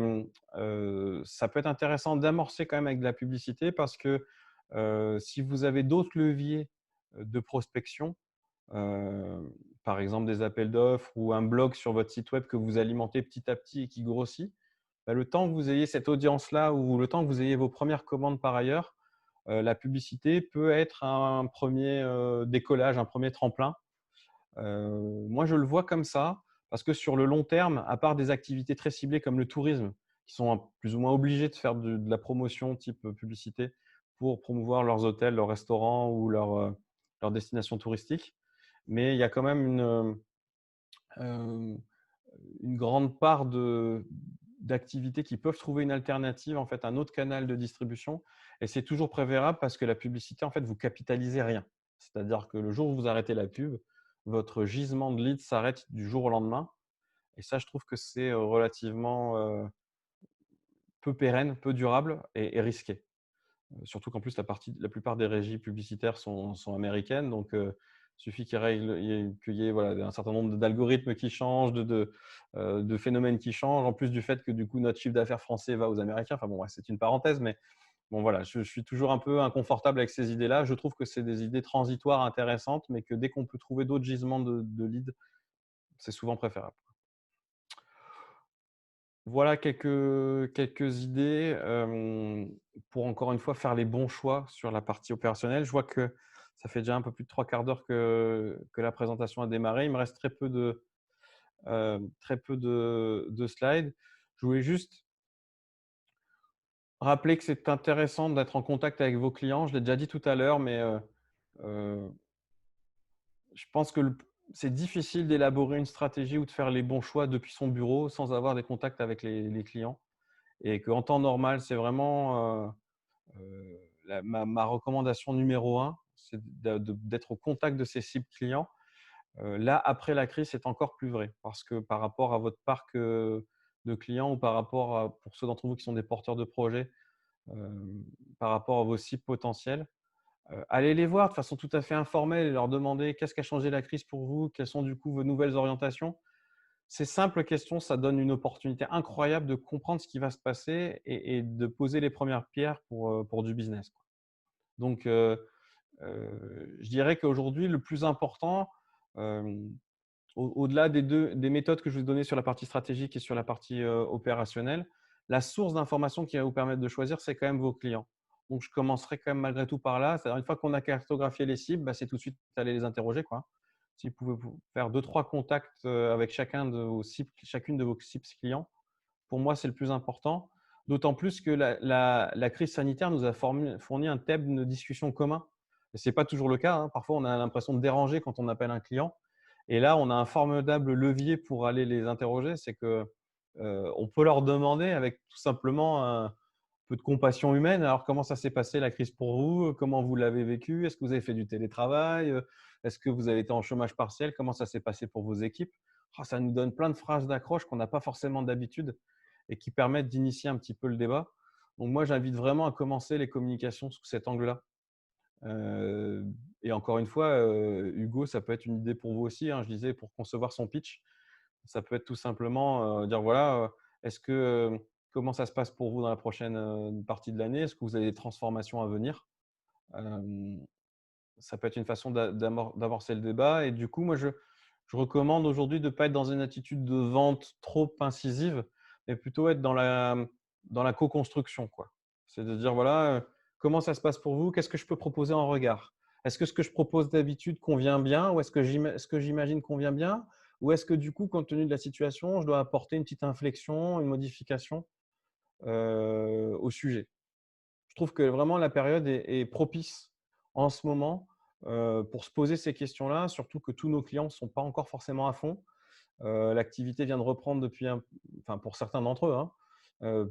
ça peut être intéressant d'amorcer quand même avec de la publicité parce que si vous avez d'autres leviers de prospection, par exemple des appels d'offres ou un blog sur votre site web que vous alimentez petit à petit et qui grossit, le temps que vous ayez cette audience-là ou le temps que vous ayez vos premières commandes par ailleurs, la publicité peut être un premier décollage, un premier tremplin. Moi, je le vois comme ça parce que sur le long terme, à part des activités très ciblées comme le tourisme, qui sont plus ou moins obligés de faire de la promotion type publicité pour promouvoir leurs hôtels, leurs restaurants ou leurs destinations touristiques, mais il y a quand même une grande part d'activités qui peuvent trouver une alternative, en fait, un autre canal de distribution. Et c'est toujours préférable parce que la publicité, en fait, vous capitalisez rien. C'est-à-dire que le jour où vous arrêtez la pub, votre gisement de leads s'arrête du jour au lendemain. Et ça, je trouve que c'est relativement peu pérenne, peu durable et risqué. Surtout qu'en plus, la plupart des régies publicitaires sont américaines. Donc, il suffit qu'il y ait voilà, un certain nombre d'algorithmes qui changent, de phénomènes qui changent, en plus du fait que du coup, notre chiffre d'affaires français va aux Américains. Enfin bon, ouais, c'est une parenthèse, mais bon, voilà, je suis toujours un peu inconfortable avec ces idées-là. Je trouve que c'est des idées transitoires intéressantes, mais que dès qu'on peut trouver d'autres gisements de leads, c'est souvent préférable. Voilà quelques idées pour encore une fois faire les bons choix sur la partie opérationnelle. Je vois que ça fait déjà un peu plus de 3/4 d'heure que la présentation a démarré. Il me reste très peu de slides. Je voulais juste rappeler que c'est intéressant d'être en contact avec vos clients. Je l'ai déjà dit tout à l'heure, mais je pense que c'est difficile d'élaborer une stratégie ou de faire les bons choix depuis son bureau sans avoir des contacts avec les clients. Et qu'en temps normal, c'est vraiment ma recommandation numéro 1, c'est d'être au contact de ses cibles clients. Là, après la crise, c'est encore plus vrai parce que par rapport à votre parc de clients ou par rapport pour ceux d'entre vous qui sont des porteurs de projets, par rapport à vos cibles potentielles, allez les voir de façon tout à fait informelle et leur demander qu'est-ce qu'a changé la crise pour vous, quelles sont du coup vos nouvelles orientations. Ces simples questions, ça donne une opportunité incroyable de comprendre ce qui va se passer et de poser les premières pierres pour du business. Donc, je dirais qu'aujourd'hui, le plus important, au-delà des méthodes que je vous ai données sur la partie stratégique et sur la partie opérationnelle, la source d'information qui va vous permettre de choisir, c'est quand même vos clients. Donc, je commencerai quand même malgré tout par là. C'est-à-dire, une fois qu'on a cartographié les cibles, bah, c'est tout de suite aller les interroger, quoi. Si vous pouvez faire 2-3 contacts avec chacune de vos cibles clients, pour moi, c'est le plus important. D'autant plus que la crise sanitaire nous a fourni un thème de discussion commun. Ce n'est pas toujours le cas, hein. Parfois, on a l'impression de déranger quand on appelle un client. Et là, on a un formidable levier pour aller les interroger. C'est que on peut leur demander avec tout simplement un peu de compassion humaine. Alors, comment ça s'est passé la crise pour vous? Comment vous l'avez vécu? Est-ce que vous avez fait du télétravail? Est-ce que vous avez été en chômage partiel? Comment ça s'est passé pour vos équipes? Oh, ça nous donne plein de phrases d'accroche qu'on n'a pas forcément d'habitude et qui permettent d'initier un petit peu le débat. Donc moi, j'invite vraiment à commencer les communications sous cet angle-là. Et encore une fois, Hugo, ça peut être une idée pour vous aussi, hein. Je disais pour concevoir son pitch, ça peut être tout simplement dire voilà, est-ce que comment ça se passe pour vous dans la prochaine partie de l'année? Est-ce que vous avez des transformations à venir? Ça peut être une façon d'amorcer le débat. Et du coup, moi, je recommande aujourd'hui de ne pas être dans une attitude de vente trop incisive, mais plutôt être dans la co-construction, quoi. C'est de dire, voilà, comment ça se passe pour vous? Qu'est-ce que je peux proposer en regard? Est-ce que ce que je propose d'habitude convient bien? Ou est-ce que j'imagine convient bien? Ou est-ce que du coup, compte tenu de la situation, je dois apporter une petite inflexion, une modification au sujet? Je trouve que vraiment la période est propice en ce moment pour se poser ces questions-là, surtout que tous nos clients ne sont pas encore forcément à fond. L'activité vient de reprendre enfin pour certains d'entre eux, hein,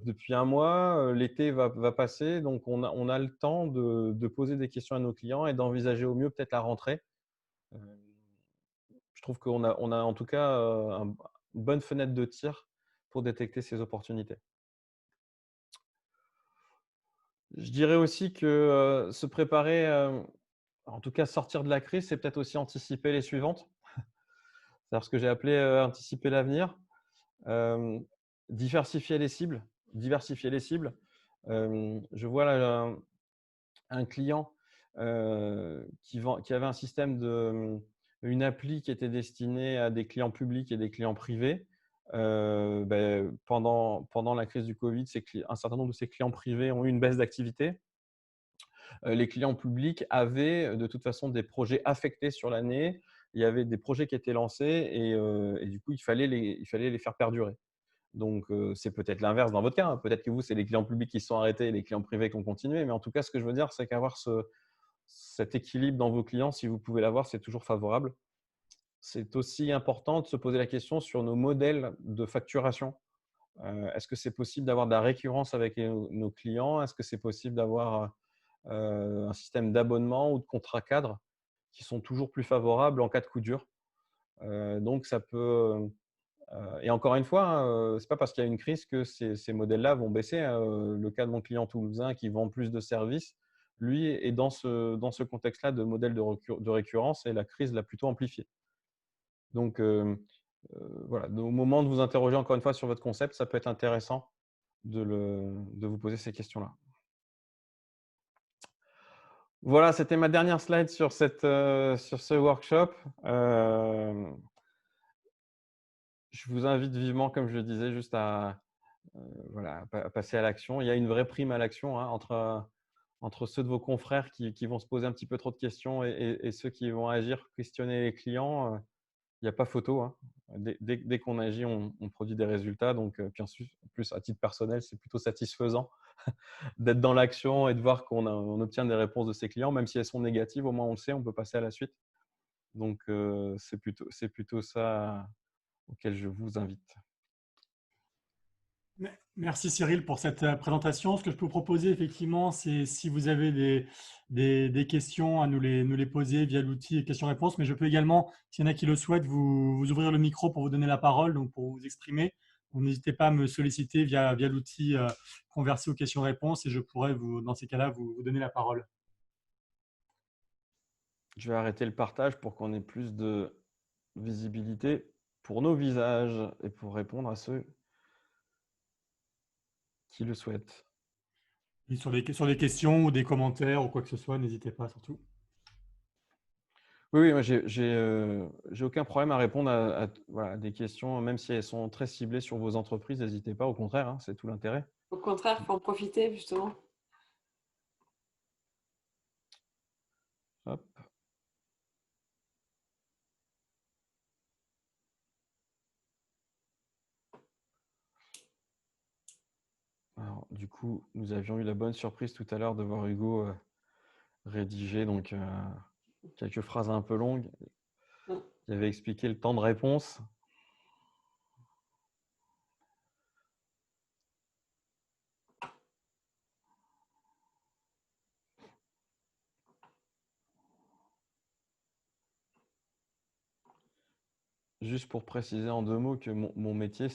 depuis un mois. L'été va passer, donc on a le temps de poser des questions à nos clients et d'envisager au mieux peut-être la rentrée. Euh, je trouve qu'on a en tout cas une bonne fenêtre de tir pour détecter ces opportunités. Je dirais aussi que se préparer, en tout cas sortir de la crise, c'est peut-être aussi anticiper les suivantes. C'est-à-dire ce que j'ai appelé anticiper l'avenir. Euh, diversifier les cibles. Diversifier les cibles. Je vois là un client qui avait un système une appli qui était destinée à des clients publics et des clients privés. Pendant la crise du Covid, un certain nombre de ces clients privés ont eu une baisse d'activité. Les clients publics avaient de toute façon des projets affectés sur l'année. Il y avait des projets qui étaient lancés et du coup, il fallait les faire perdurer. Donc, c'est peut-être l'inverse dans votre cas, hein. Peut-être que vous, c'est les clients publics qui se sont arrêtés et les clients privés qui ont continué. Mais en tout cas, ce que je veux dire, c'est qu'avoir cet équilibre dans vos clients, si vous pouvez l'avoir, c'est toujours favorable. C'est aussi important de se poser la question sur nos modèles de facturation. Est-ce que c'est possible d'avoir de la récurrence avec nos clients? Est-ce que c'est possible d'avoir un système d'abonnement ou de contrat cadre qui sont toujours plus favorables en cas de coup dur? Donc, ça peut… et encore une fois, hein, ce n'est pas parce qu'il y a une crise que ces modèles-là vont baisser. Le cas de mon client toulousain qui vend plus de services, lui est dans ce contexte-là de modèle de récurrence et la crise l'a plutôt amplifié. Donc, voilà, au moment de vous interroger encore une fois sur votre concept, ça peut être intéressant de vous poser ces questions-là. Voilà, c'était ma dernière slide sur ce workshop. Je vous invite vivement, comme je le disais, juste à passer à l'action. Il y a une vraie prime à l'action, hein, entre ceux de vos confrères qui vont se poser un petit peu trop de questions et ceux qui vont agir, questionner les clients. Il n'y a pas photo, hein. Dès qu'on agit, on produit des résultats. Donc, puis en plus, à titre personnel, c'est plutôt satisfaisant d'être dans l'action et de voir qu'on obtient des réponses de ses clients, même si elles sont négatives. Au moins, on le sait, on peut passer à la suite. Donc, c'est plutôt ça auquel je vous invite. Merci Cyril pour cette présentation. Ce que je peux vous proposer effectivement, c'est si vous avez des questions à nous les poser via l'outil questions-réponses, mais je peux également, s'il y en a qui le souhaitent, vous ouvrir le micro pour vous donner la parole, donc pour vous exprimer. Donc, n'hésitez pas à me solliciter via l'outil converser aux questions-réponses et je pourrais, dans ces cas-là, vous donner la parole. Je vais arrêter le partage pour qu'on ait plus de visibilité pour nos visages et pour répondre à ceux qui le souhaitent. Et sur des questions ou des commentaires ou quoi que ce soit, n'hésitez pas surtout. Oui, moi, j'ai aucun problème à répondre voilà, à des questions, même si elles sont très ciblées sur vos entreprises. N'hésitez pas, au contraire, hein, c'est tout l'intérêt. Au contraire, il faut en profiter justement. Hop. Alors, du coup, nous avions eu la bonne surprise tout à l'heure de voir Hugo rédiger donc, quelques phrases un peu longues. Il avait expliqué le temps de réponse. Juste pour préciser en 2 mots que mon métier,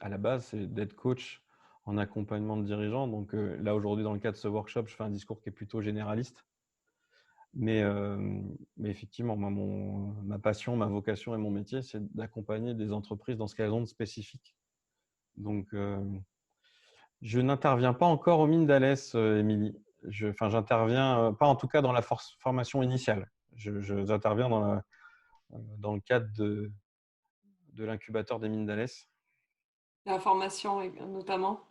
à la base, c'est d'être coach en accompagnement de dirigeants. Donc là, aujourd'hui, dans le cadre de ce workshop, je fais un discours qui est plutôt généraliste. Mais effectivement, moi, ma passion, ma vocation et mon métier, c'est d'accompagner des entreprises dans ce qu'elles ont de spécifique. Donc, je n'interviens pas encore aux mines d'Alès, Émilie. Enfin, j'interviens pas en tout cas dans la formation initiale. J'interviens dans le cadre de l'incubateur des mines d'Alès. La formation notamment.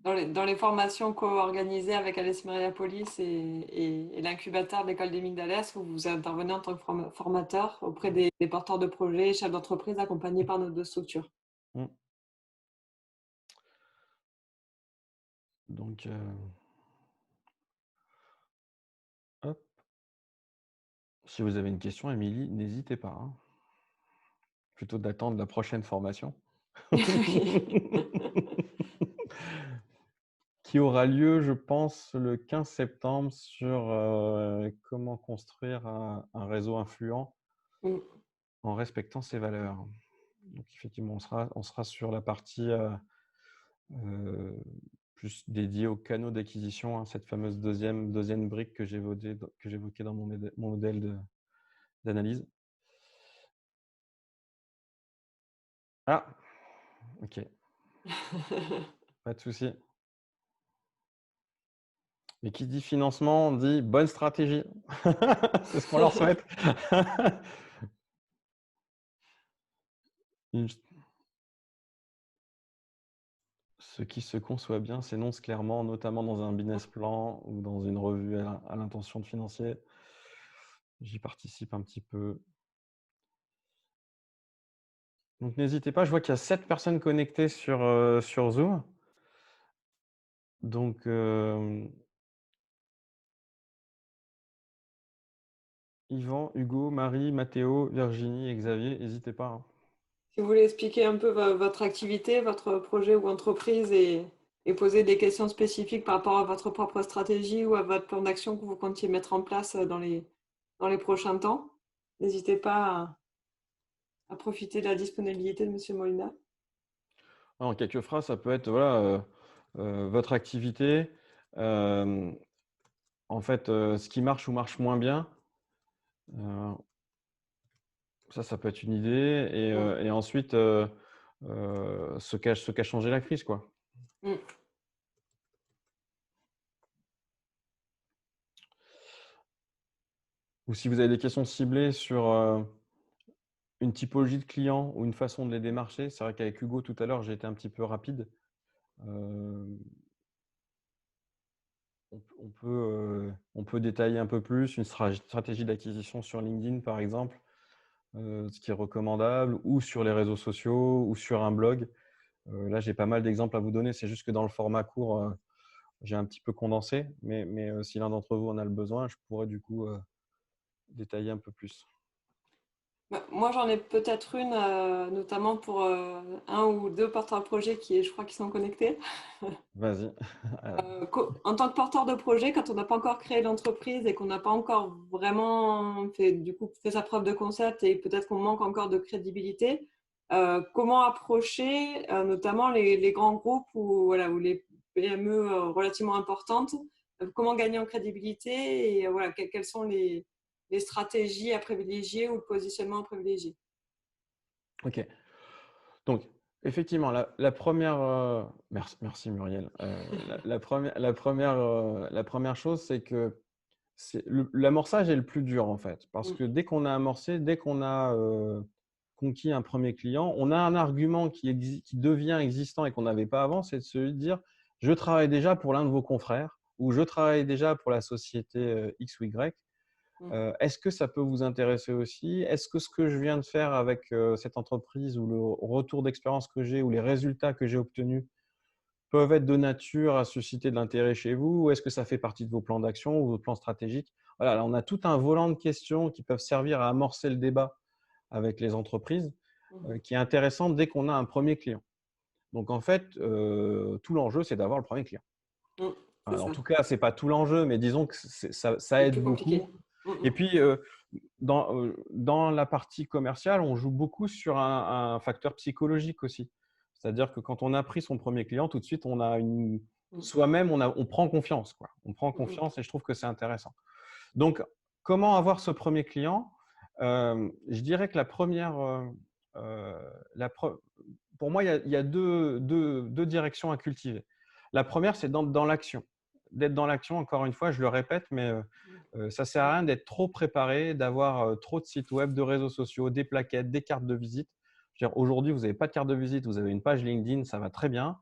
Dans les formations co-organisées avec Alès Meriapolis et l'incubateur de l'école des mines d'Alès, où vous intervenez en tant que formateur auprès des porteurs de projets, chefs d'entreprise accompagnés par nos 2 structures. Donc, hop. Si vous avez une question, Émilie, n'hésitez pas, hein. Plutôt d'attendre la prochaine formation. Qui aura lieu, je pense, le 15 septembre sur comment construire un réseau influent en respectant ses valeurs. Donc, effectivement, on sera sur la partie plus dédiée aux canaux d'acquisition, hein, cette fameuse deuxième brique que j'évoquais dans mon modèle d'analyse. Ah, ok. Pas de souci. Mais qui dit financement dit bonne stratégie. C'est ce qu'on leur souhaite. Ce qui se conçoit bien s'énonce clairement, notamment dans un business plan ou dans une revue à l'intention de financier. J'y participe un petit peu. Donc, n'hésitez pas. Je vois qu'il y a 7 personnes connectées sur Zoom. Donc, Yvan, Hugo, Marie, Mathéo, Virginie et Xavier, n'hésitez pas, hein. Si vous voulez expliquer un peu votre activité, votre projet ou entreprise et poser des questions spécifiques par rapport à votre propre stratégie ou à votre plan d'action que vous comptiez mettre en place dans les prochains temps, n'hésitez pas à profiter de la disponibilité de M. Molina. En quelques phrases, ça peut être voilà, votre activité, en fait, ce qui marche ou marche moins bien. Ça peut être une idée. Et ensuite, ce qu'a changé la crise, quoi. Ou si vous avez des questions ciblées sur une typologie de clients ou une façon de les démarcher. C'est vrai qu'avec Hugo, tout à l'heure, j'ai été un petit peu rapide. On peut détailler un peu plus une stratégie d'acquisition sur LinkedIn, par exemple, ce qui est recommandable, ou sur les réseaux sociaux, ou sur un blog. Là, j'ai pas mal d'exemples à vous donner. C'est juste que dans le format court, j'ai un petit peu condensé. Mais si l'un d'entre vous en a le besoin, je pourrais du coup détailler un peu plus. Moi, j'en ai peut-être une, notamment pour un ou 2 porteurs de projet je crois, qui sont connectés. Vas-y. En tant que porteur de projet, quand on n'a pas encore créé l'entreprise et qu'on n'a pas encore vraiment fait sa preuve de concept et peut-être qu'on manque encore de crédibilité, comment approcher notamment les grands groupes ou les PME relativement importantes, comment gagner en crédibilité et quelles sont les stratégies à privilégier ou le positionnement à privilégier. Ok. Donc, effectivement, la première… merci Muriel. La première chose, c'est que L'amorçage est le plus dur en fait, parce Mm. que dès qu'on a amorcé, dès qu'on a conquis un premier client, on a un argument qui devient existant et qu'on n'avait pas avant, c'est de se dire je travaille déjà pour l'un de vos confrères ou je travaille déjà pour la société X ou Y. Est-ce que ça peut vous intéresser aussi? Est-ce que ce que je viens de faire avec cette entreprise ou le retour d'expérience que j'ai ou les résultats que j'ai obtenus peuvent être de nature à susciter de l'intérêt chez vous? Ou est-ce que ça fait partie de vos plans d'action ou vos plans stratégiques? Voilà, là, on a tout un volant de questions qui peuvent servir à amorcer le débat avec les entreprises qui est intéressant dès qu'on a un premier client. Donc, en fait, tout l'enjeu, c'est d'avoir le premier client. En tout cas, ce n'est pas tout l'enjeu, mais disons que ça aide beaucoup. Et puis, dans la partie commerciale, on joue beaucoup sur un facteur psychologique aussi. C'est-à-dire que quand on a pris son premier client, tout de suite, on a soi-même, on prend confiance, quoi. On prend confiance et je trouve que c'est intéressant. Donc, comment avoir ce premier client? Je dirais que la première, pour moi, il y a deux directions à cultiver. La première, c'est dans l'action. D'être dans l'action, encore une fois, je le répète, mais ça ne sert à rien d'être trop préparé, d'avoir trop de sites web, de réseaux sociaux, des plaquettes, des cartes de visite. Aujourd'hui, vous n'avez pas de carte de visite, vous avez une page LinkedIn, ça va très bien.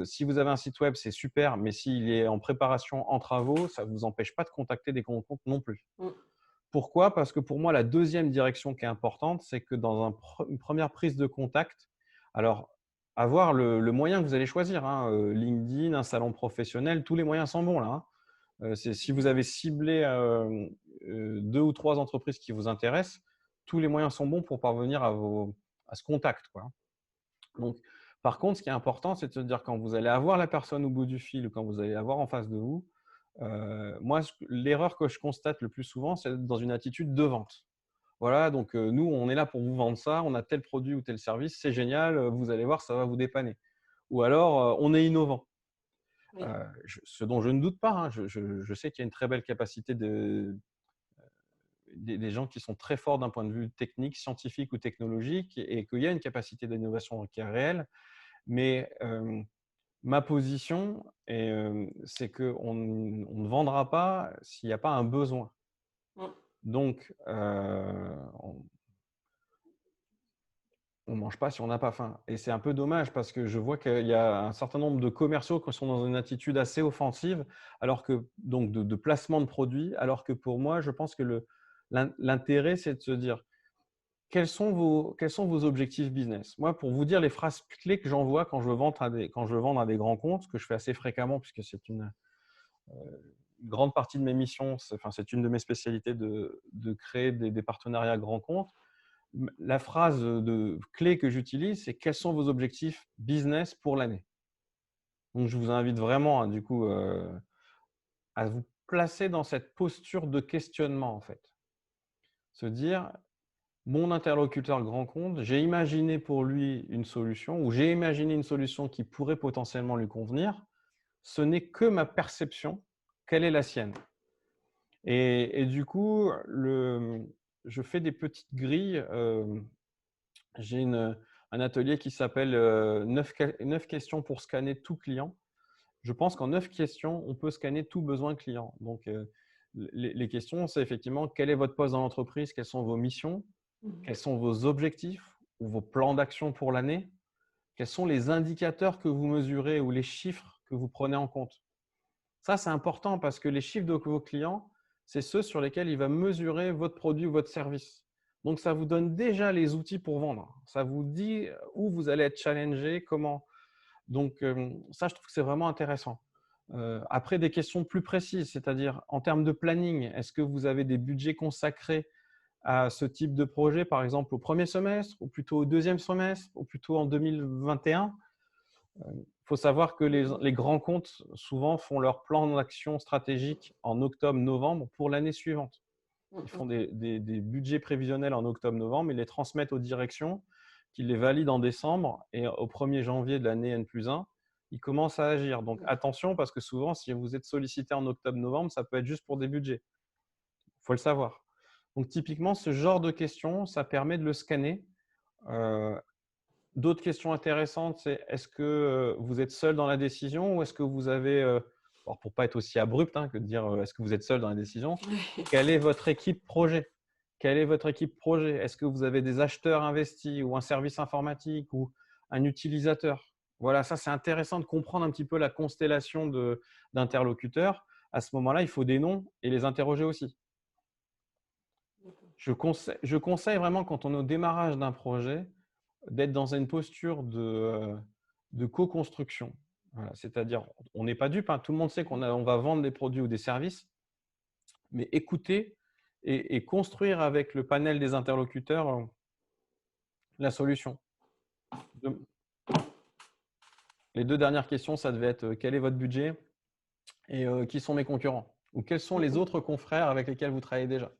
Si vous avez un site web, c'est super, mais s'il est en préparation, en travaux, ça ne vous empêche pas de contacter des grands comptes non plus. Pourquoi? Parce que pour moi, la deuxième direction qui est importante, c'est que dans une première prise de contact, alors avoir le moyen que vous allez choisir, hein, LinkedIn, un salon professionnel, tous les moyens sont bons là. Si vous avez ciblé 2 ou 3 entreprises qui vous intéressent, tous les moyens sont bons pour parvenir à ce contact, quoi. Donc, par contre, ce qui est important, c'est de se dire quand vous allez avoir la personne au bout du fil ou quand vous allez avoir en face de vous, moi, l'erreur que je constate le plus souvent, c'est d'être dans une attitude de vente. Voilà, donc nous, on est là pour vous vendre ça, on a tel produit ou tel service, c'est génial, vous allez voir, ça va vous dépanner. Ou alors, on est innovant. Oui. Ce dont je ne doute pas, hein, je sais qu'il y a une très belle capacité des gens qui sont très forts d'un point de vue technique, scientifique ou technologique et qu'il y a une capacité d'innovation qui est réelle. Mais ma position, c'est qu'on ne vendra pas s'il n'y a pas un besoin. Donc, on ne mange pas si on n'a pas faim. Et c'est un peu dommage parce que je vois qu'il y a un certain nombre de commerciaux qui sont dans une attitude assez offensive, alors que, donc de placement de produits, alors que pour moi, je pense que l'intérêt, c'est de se dire quels sont vos objectifs business. Moi, pour vous dire les phrases clés que j'envoie quand je vends à des grands comptes, ce que je fais assez fréquemment puisque c'est une grande partie de mes missions, c'est une de mes spécialités de créer des partenariats grands comptes. La phrase clé que j'utilise, c'est quels sont vos objectifs business pour l'année. Donc, je vous invite vraiment, hein, du coup, à vous placer dans cette posture de questionnement, en fait. Se dire, mon interlocuteur grand compte, j'ai imaginé pour lui une solution ou j'ai imaginé une solution qui pourrait potentiellement lui convenir. Ce n'est que ma perception. Quelle est la sienne? Et du coup, je fais des petites grilles. J'ai un atelier qui s'appelle 9 questions pour scanner tout client. Je pense qu'en 9 questions, on peut scanner tout besoin client. Donc, les questions, c'est effectivement quel est votre poste dans l'entreprise, quelles sont vos missions, quels sont vos objectifs ou vos plans d'action pour l'année, quels sont les indicateurs que vous mesurez ou les chiffres que vous prenez en compte. Ça, c'est important parce que les chiffres de vos clients, c'est ceux sur lesquels il va mesurer votre produit ou votre service. Donc, ça vous donne déjà les outils pour vendre. Ça vous dit où vous allez être challengé, comment. Donc, ça, je trouve que c'est vraiment intéressant. Après, des questions plus précises, c'est-à-dire en termes de planning, est-ce que vous avez des budgets consacrés à ce type de projet, par exemple au premier semestre, ou plutôt au deuxième semestre, ou plutôt en 2021 ? Il faut savoir que les grands comptes, souvent, font leur plan d'action stratégique en octobre-novembre pour l'année suivante. Ils font des budgets prévisionnels en octobre-novembre, ils les transmettent aux directions, qui les valident en décembre, et au 1er janvier de l'année N+1, ils commencent à agir. Donc, attention, parce que souvent, si vous êtes sollicité en octobre-novembre, ça peut être juste pour des budgets. Il faut le savoir. Donc, typiquement, ce genre de questions, ça permet de le scanner. D'autres questions intéressantes, c'est est-ce que vous êtes seul dans la décision ou est-ce que vous avez Alors, pour ne pas être aussi abrupt que de dire est-ce que vous êtes seul dans la décision, Oui. quelle est votre équipe projet? Quelle est votre équipe projet? Est-ce que vous avez des acheteurs investis ou un service informatique ou un utilisateur? Voilà, ça, c'est intéressant de comprendre un petit peu la constellation d'interlocuteurs. À ce moment-là, il faut des noms et les interroger aussi. Je conseille vraiment, quand on est au démarrage d'un projet, d'être dans une posture de co-construction. Voilà, c'est-à-dire, on n'est pas dupe, tout le monde sait on va vendre des produits ou des services, mais écouter et construire avec le panel des interlocuteurs la solution. Les 2 dernières questions, ça devait être quel est votre budget et qui sont mes concurrents? Ou quels sont les autres confrères avec lesquels vous travaillez déjà?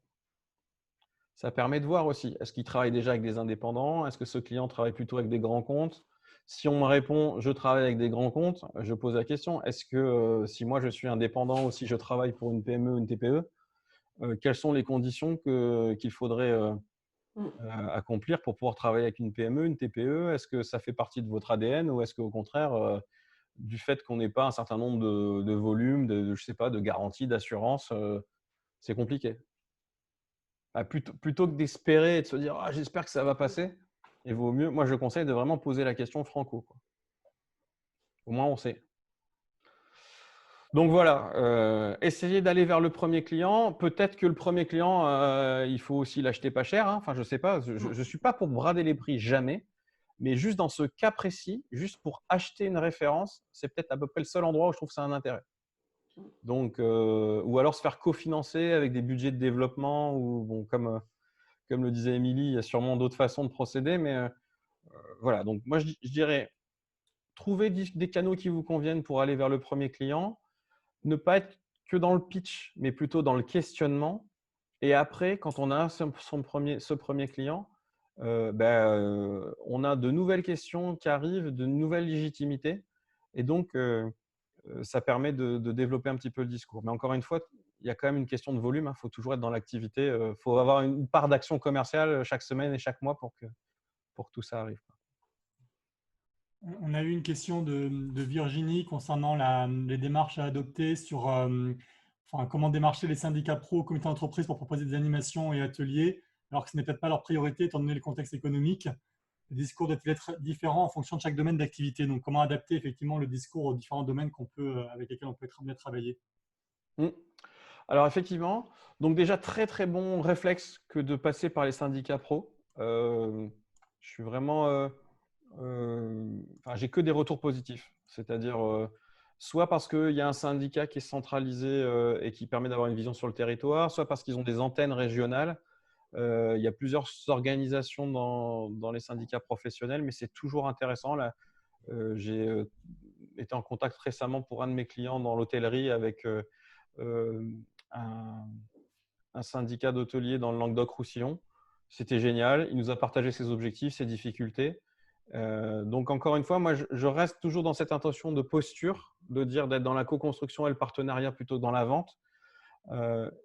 Ça permet de voir aussi, est-ce qu'ils travaillent déjà avec des indépendants? Est-ce que ce client travaille plutôt avec des grands comptes? Si on me répond, je travaille avec des grands comptes, je pose la question, est-ce que si moi je suis indépendant ou si je travaille pour une PME ou une TPE, quelles sont les conditions qu'il faudrait accomplir pour pouvoir travailler avec une PME, une TPE? Est-ce que ça fait partie de votre ADN ou est-ce qu'au contraire, du fait qu'on n'ait pas un certain nombre de volumes, je sais pas, de garanties, d'assurances, c'est compliqué. Plutôt que d'espérer et de se dire: «Ah, j'espère que ça va passer», il vaut mieux, moi je conseille de vraiment poser la question franco, quoi. Au moins on sait. Donc voilà, essayez d'aller vers le premier client. Peut-être que le premier client, il faut aussi l'acheter pas cher, enfin je sais pas, je suis pas pour brader les prix, jamais. Mais juste dans ce cas précis, juste pour acheter une référence, c'est peut-être à peu près le seul endroit où je trouve que ça a un intérêt. Donc ou alors se faire cofinancer avec des budgets de développement ou bon, comme le disait Émilie, il y a sûrement d'autres façons de procéder, mais voilà. Donc moi, je dirais, trouver des canaux qui vous conviennent pour aller vers le premier client, ne pas être que dans le pitch, mais plutôt dans le questionnement. Et après, quand on a ce premier client, on a de nouvelles questions qui arrivent, de nouvelles légitimités. Et donc, ça permet de développer un petit peu le discours. Mais encore une fois, il y a quand même une question de volume. Il faut toujours être dans l'activité. Il faut avoir une part d'action commerciale chaque semaine et chaque mois pour que tout ça arrive. On a eu une question de Virginie concernant les démarches à adopter sur comment démarcher les syndicats pro, comités d'entreprise pour proposer des animations et ateliers, alors que ce n'est peut-être pas leur priorité étant donné le contexte économique. Le discours doit-il être différent en fonction de chaque domaine d'activité? Donc, comment adapter effectivement le discours aux différents domaines avec lesquels on peut être amené à travailler? Mmh. Alors effectivement, donc déjà très, très bon réflexe que de passer par les syndicats pro. Je suis vraiment, j'ai que des retours positifs. C'est-à-dire, soit parce qu'il y a un syndicat qui est centralisé, et qui permet d'avoir une vision sur le territoire, soit parce qu'ils ont des antennes régionales. Il y a plusieurs organisations dans les syndicats professionnels, mais c'est toujours intéressant. Là, j'ai été en contact récemment pour un de mes clients dans l'hôtellerie avec un, un syndicat d'hôteliers dans le Languedoc-Roussillon. C'était génial. Il nous a partagé ses objectifs, ses difficultés. Donc, encore une fois, moi, je reste toujours dans cette intention de posture, de dire d'être dans la co-construction et le partenariat plutôt que dans la vente.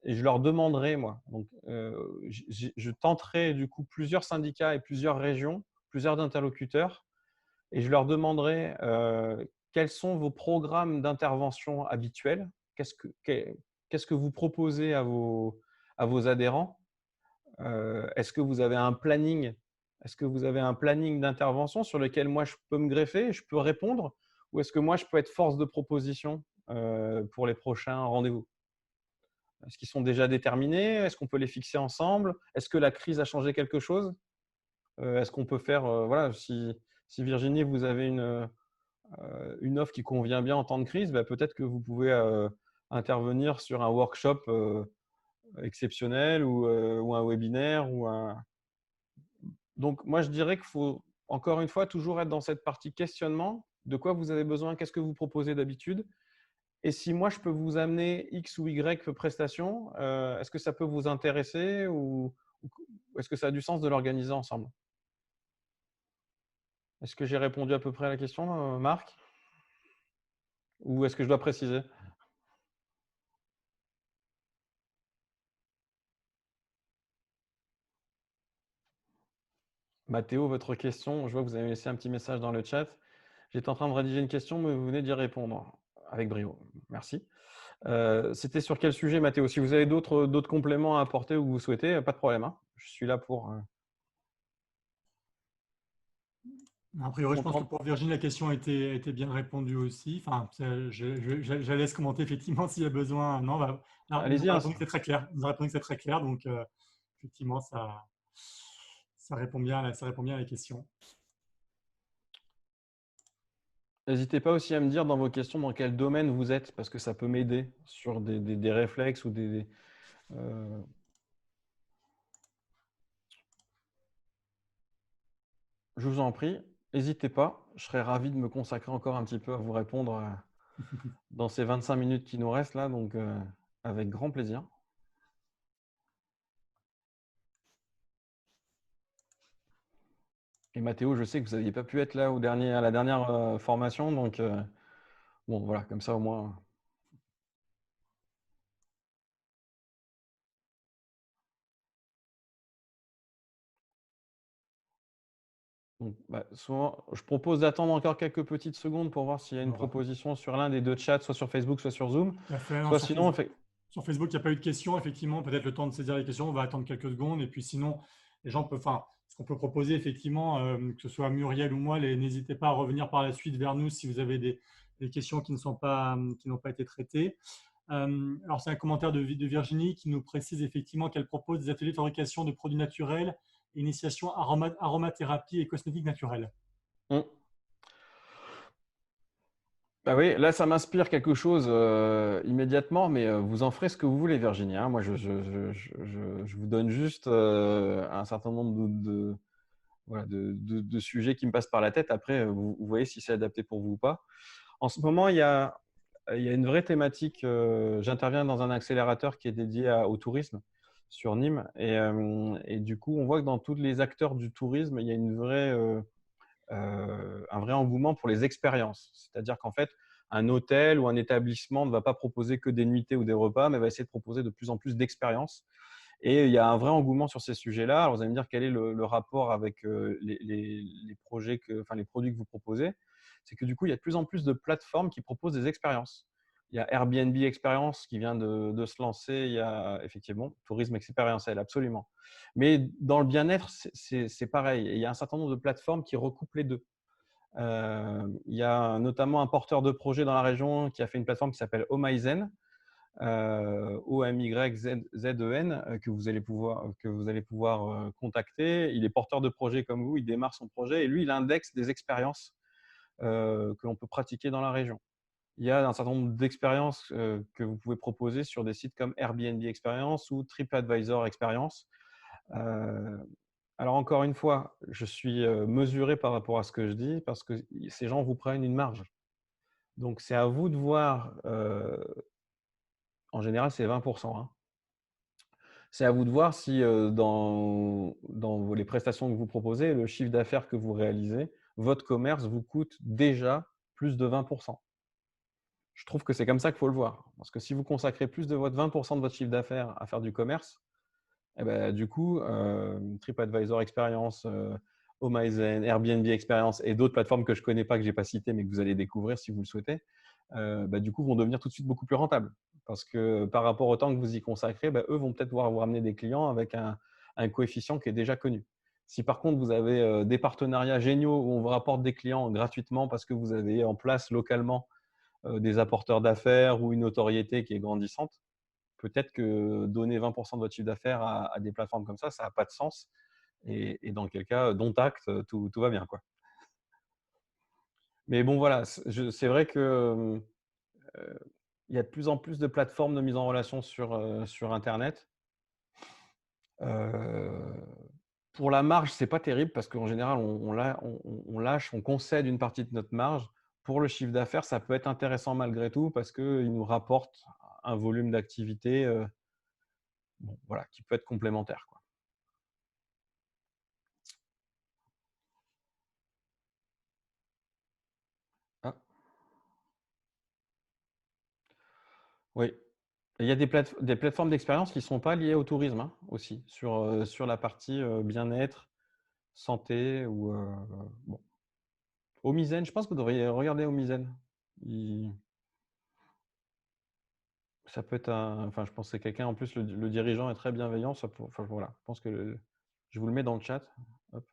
Et je leur demanderai, moi, donc, je tenterai du coup plusieurs syndicats et plusieurs régions, plusieurs interlocuteurs, et je leur demanderai quels sont vos programmes d'intervention habituels, qu'est-ce que vous proposez à vos adhérents. Est-ce que vous avez un planning? Est-ce que vous avez un planning d'intervention sur lequel moi je peux me greffer, je peux répondre? Ou est-ce que moi je peux être force de proposition pour les prochains rendez-vous? Est-ce qu'ils sont déjà déterminés? Est-ce qu'on peut les fixer ensemble? Est-ce que la crise a changé quelque chose? Est-ce qu'on peut faire, voilà, si Virginie, vous avez une offre qui convient bien en temps de crise, peut-être que vous pouvez intervenir sur un workshop exceptionnel ou un webinaire ou un. Donc, moi, je dirais qu'il faut, encore une fois, toujours être dans cette partie questionnement. De quoi vous avez besoin? Qu'est-ce que vous proposez d'habitude? Et si moi, je peux vous amener X ou Y prestations, est-ce que ça peut vous intéresser ou est-ce que ça a du sens de l'organiser ensemble? Est-ce que j'ai répondu à peu près à la question, Marc? Ou est-ce que je dois préciser? Mathéo, votre question, je vois que vous avez laissé un petit message dans le chat. J'étais en train de rédiger une question, mais vous venez d'y répondre avec brio. Merci. C'était sur quel sujet, Mathéo? Si vous avez d'autres compléments à apporter ou que vous souhaitez, pas de problème, hein. Je suis là pour A priori, je pense que comprendre. pour Virginie, la question a été bien répondue aussi. Enfin, je la laisse commenter effectivement s'il y a besoin. Non, il nous Allez-y, a hein. répondu que c'est très clair. Il nous a répondu que c'est très clair. Donc, effectivement, ça répond bien à la question. N'hésitez pas aussi à me dire dans vos questions dans quel domaine vous êtes, parce que ça peut m'aider sur des réflexes ou euh, je vous en prie, n'hésitez pas. Je serais ravi de me consacrer encore un petit peu à vous répondre dans ces 25 minutes qui nous restent là, donc avec grand plaisir. Et Mathéo, je sais que vous n'aviez pas pu être là à la dernière formation, donc bon, voilà, comme ça au moins. Donc, souvent, je propose d'attendre encore quelques petites secondes pour voir s'il y a une proposition sur l'un des deux chats, soit sur Facebook, soit sur Zoom. Tout à fait. Non, Soit sinon, sur Facebook, il n'y a pas eu de questions. Effectivement, peut-être le temps de saisir les questions. On va attendre quelques secondes. Et puis sinon, les gens peuvent, enfin, ce qu'on peut proposer, effectivement, que ce soit Muriel ou moi, n'hésitez pas à revenir par la suite vers nous si vous avez des questions qui n'ont pas été traitées. Alors, c'est un commentaire de Virginie qui nous précise effectivement qu'elle propose des ateliers de fabrication de produits naturels, initiation aromathérapie et cosmétiques naturels. Bah oui, là, ça m'inspire quelque chose immédiatement, mais vous en ferez ce que vous voulez, Virginie, hein. Moi, je vous donne juste un certain nombre voilà, de sujets qui me passent par la tête. Après, vous voyez si c'est adapté pour vous ou pas. En ce moment, il y a une vraie thématique. J'interviens dans un accélérateur qui est dédié au tourisme sur Nîmes. Et du coup, on voit que dans tous les acteurs du tourisme, il y a un vrai engouement pour les expériences. C'est-à-dire qu'en fait, un hôtel ou un établissement ne va pas proposer que des nuitées ou des repas, mais va essayer de proposer de plus en plus d'expériences. Et il y a un vrai engouement sur ces sujets-là. Alors, vous allez me dire quel est le rapport avec les projets, enfin les produits que vous proposez. C'est que du coup, il y a de plus en plus de plateformes qui proposent des expériences. Il y a Airbnb Experience qui vient de se lancer. Il y a effectivement tourisme expérientiel, absolument. Mais dans le bien-être, c'est pareil. Il y a un certain nombre de plateformes qui recoupent les deux. Il y a notamment un porteur de projet dans la région qui a fait une plateforme qui s'appelle Omyzen, Omyzen, que vous allez pouvoir contacter. Il est porteur de projet comme vous, il démarre son projet et lui, il indexe des expériences que l'on peut pratiquer dans la région. Il y a un certain nombre d'expériences que vous pouvez proposer sur des sites comme Airbnb Experience ou TripAdvisor Experience. Alors encore une fois, je suis mesuré par rapport à ce que je dis parce que ces gens vous prennent une marge. Donc c'est à vous de voir, en général c'est 20%, hein. C'est à vous de voir si dans les prestations que vous proposez, le chiffre d'affaires que vous réalisez, votre commerce vous coûte déjà plus de 20%. Je trouve que c'est comme ça qu'il faut le voir. Parce que si vous consacrez plus de 20% de votre chiffre d'affaires à faire du commerce, eh ben, du coup, TripAdvisor Experience, Omyzen, Airbnb Experience et d'autres plateformes que je ne connais pas, que je n'ai pas citées, mais que vous allez découvrir si vous le souhaitez, du coup, vont devenir tout de suite beaucoup plus rentables. Parce que par rapport au temps que vous y consacrez, eux vont peut-être pouvoir vous ramener des clients avec un coefficient qui est déjà connu. Si par contre, vous avez des partenariats géniaux où on vous rapporte des clients gratuitement parce que vous avez en place localement des apporteurs d'affaires ou une notoriété qui est grandissante, peut-être que donner 20% de votre chiffre d'affaires à des plateformes comme ça n'a pas de sens. Et dans quel cas, dont acte, tout va bien, quoi. Mais bon, voilà, c'est vrai que il y a de plus en plus de plateformes de mise en relation sur Internet. Pour la marge, ce n'est pas terrible parce qu'en général, on lâche, on concède une partie de notre marge. Pour le chiffre d'affaires, ça peut être intéressant malgré tout parce qu'il nous rapporte un volume d'activité voilà, qui peut être complémentaire, quoi. Ah, oui. Et il y a des plateformes d'expérience qui ne sont pas liées au tourisme, hein, aussi, sur la partie bien-être, santé ou bon. Omyzen, je pense que vous devriez regarder Omyzen. Ça peut être enfin, je pense que c'est quelqu'un, en plus, le dirigeant est très bienveillant. Enfin, voilà, je pense que je vous le mets dans le chat. Hop.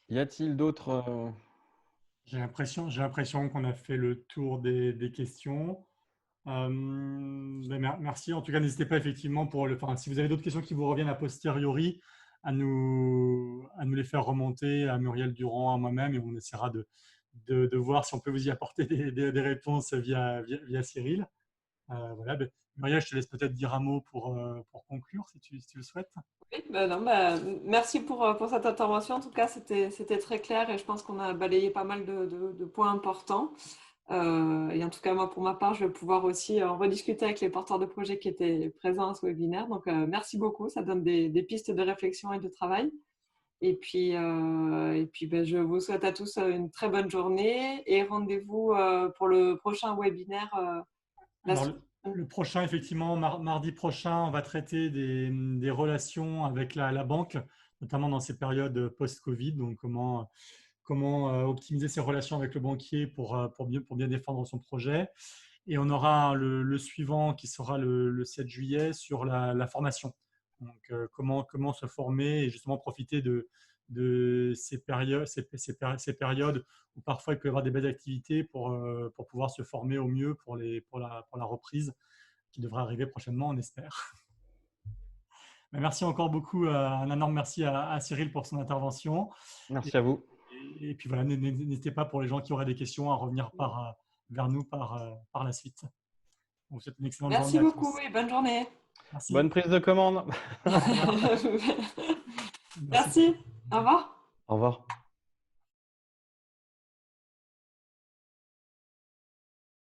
Y a-t-il d'autres J'ai l'impression qu'on a fait le tour des questions. Merci. En tout cas, n'hésitez pas effectivement enfin, si vous avez d'autres questions qui vous reviennent a posteriori, à nous les faire remonter à Muriel Durand, à moi-même, et on essaiera de voir si on peut vous y apporter des réponses via Cyril. Voilà. Muriel, je te laisse peut-être dire un mot pour conclure, si tu le souhaites. Oui, merci pour cette intervention. En tout cas, c'était très clair et je pense qu'on a balayé pas mal de points importants. Et en tout cas, moi, pour ma part, je vais pouvoir aussi rediscuter avec les porteurs de projets qui étaient présents à ce webinaire. Donc, merci beaucoup. Ça donne des pistes de réflexion et de travail. Et puis, je vous souhaite à tous une très bonne journée et rendez-vous pour le prochain webinaire. Alors, le prochain, effectivement, mardi prochain, on va traiter des relations avec la banque, notamment dans ces périodes post-Covid. Donc, comment optimiser ses relations avec le banquier pour bien défendre son projet. Et on aura le suivant qui sera le 7 juillet sur la formation. Donc, comment se former et justement profiter de ces périodes où parfois il peut y avoir des belles activités pour pouvoir se former au mieux pour la reprise qui devrait arriver prochainement, on espère. Merci encore beaucoup. Un énorme merci à Cyril pour son intervention. Merci à vous. Et puis voilà, n'hésitez pas pour les gens qui auraient des questions à revenir vers nous par la suite. On vous souhaite une excellente journée Merci à beaucoup tous. et bonne journée. Merci. Bonne prise de commande. Merci. Au revoir. Au revoir.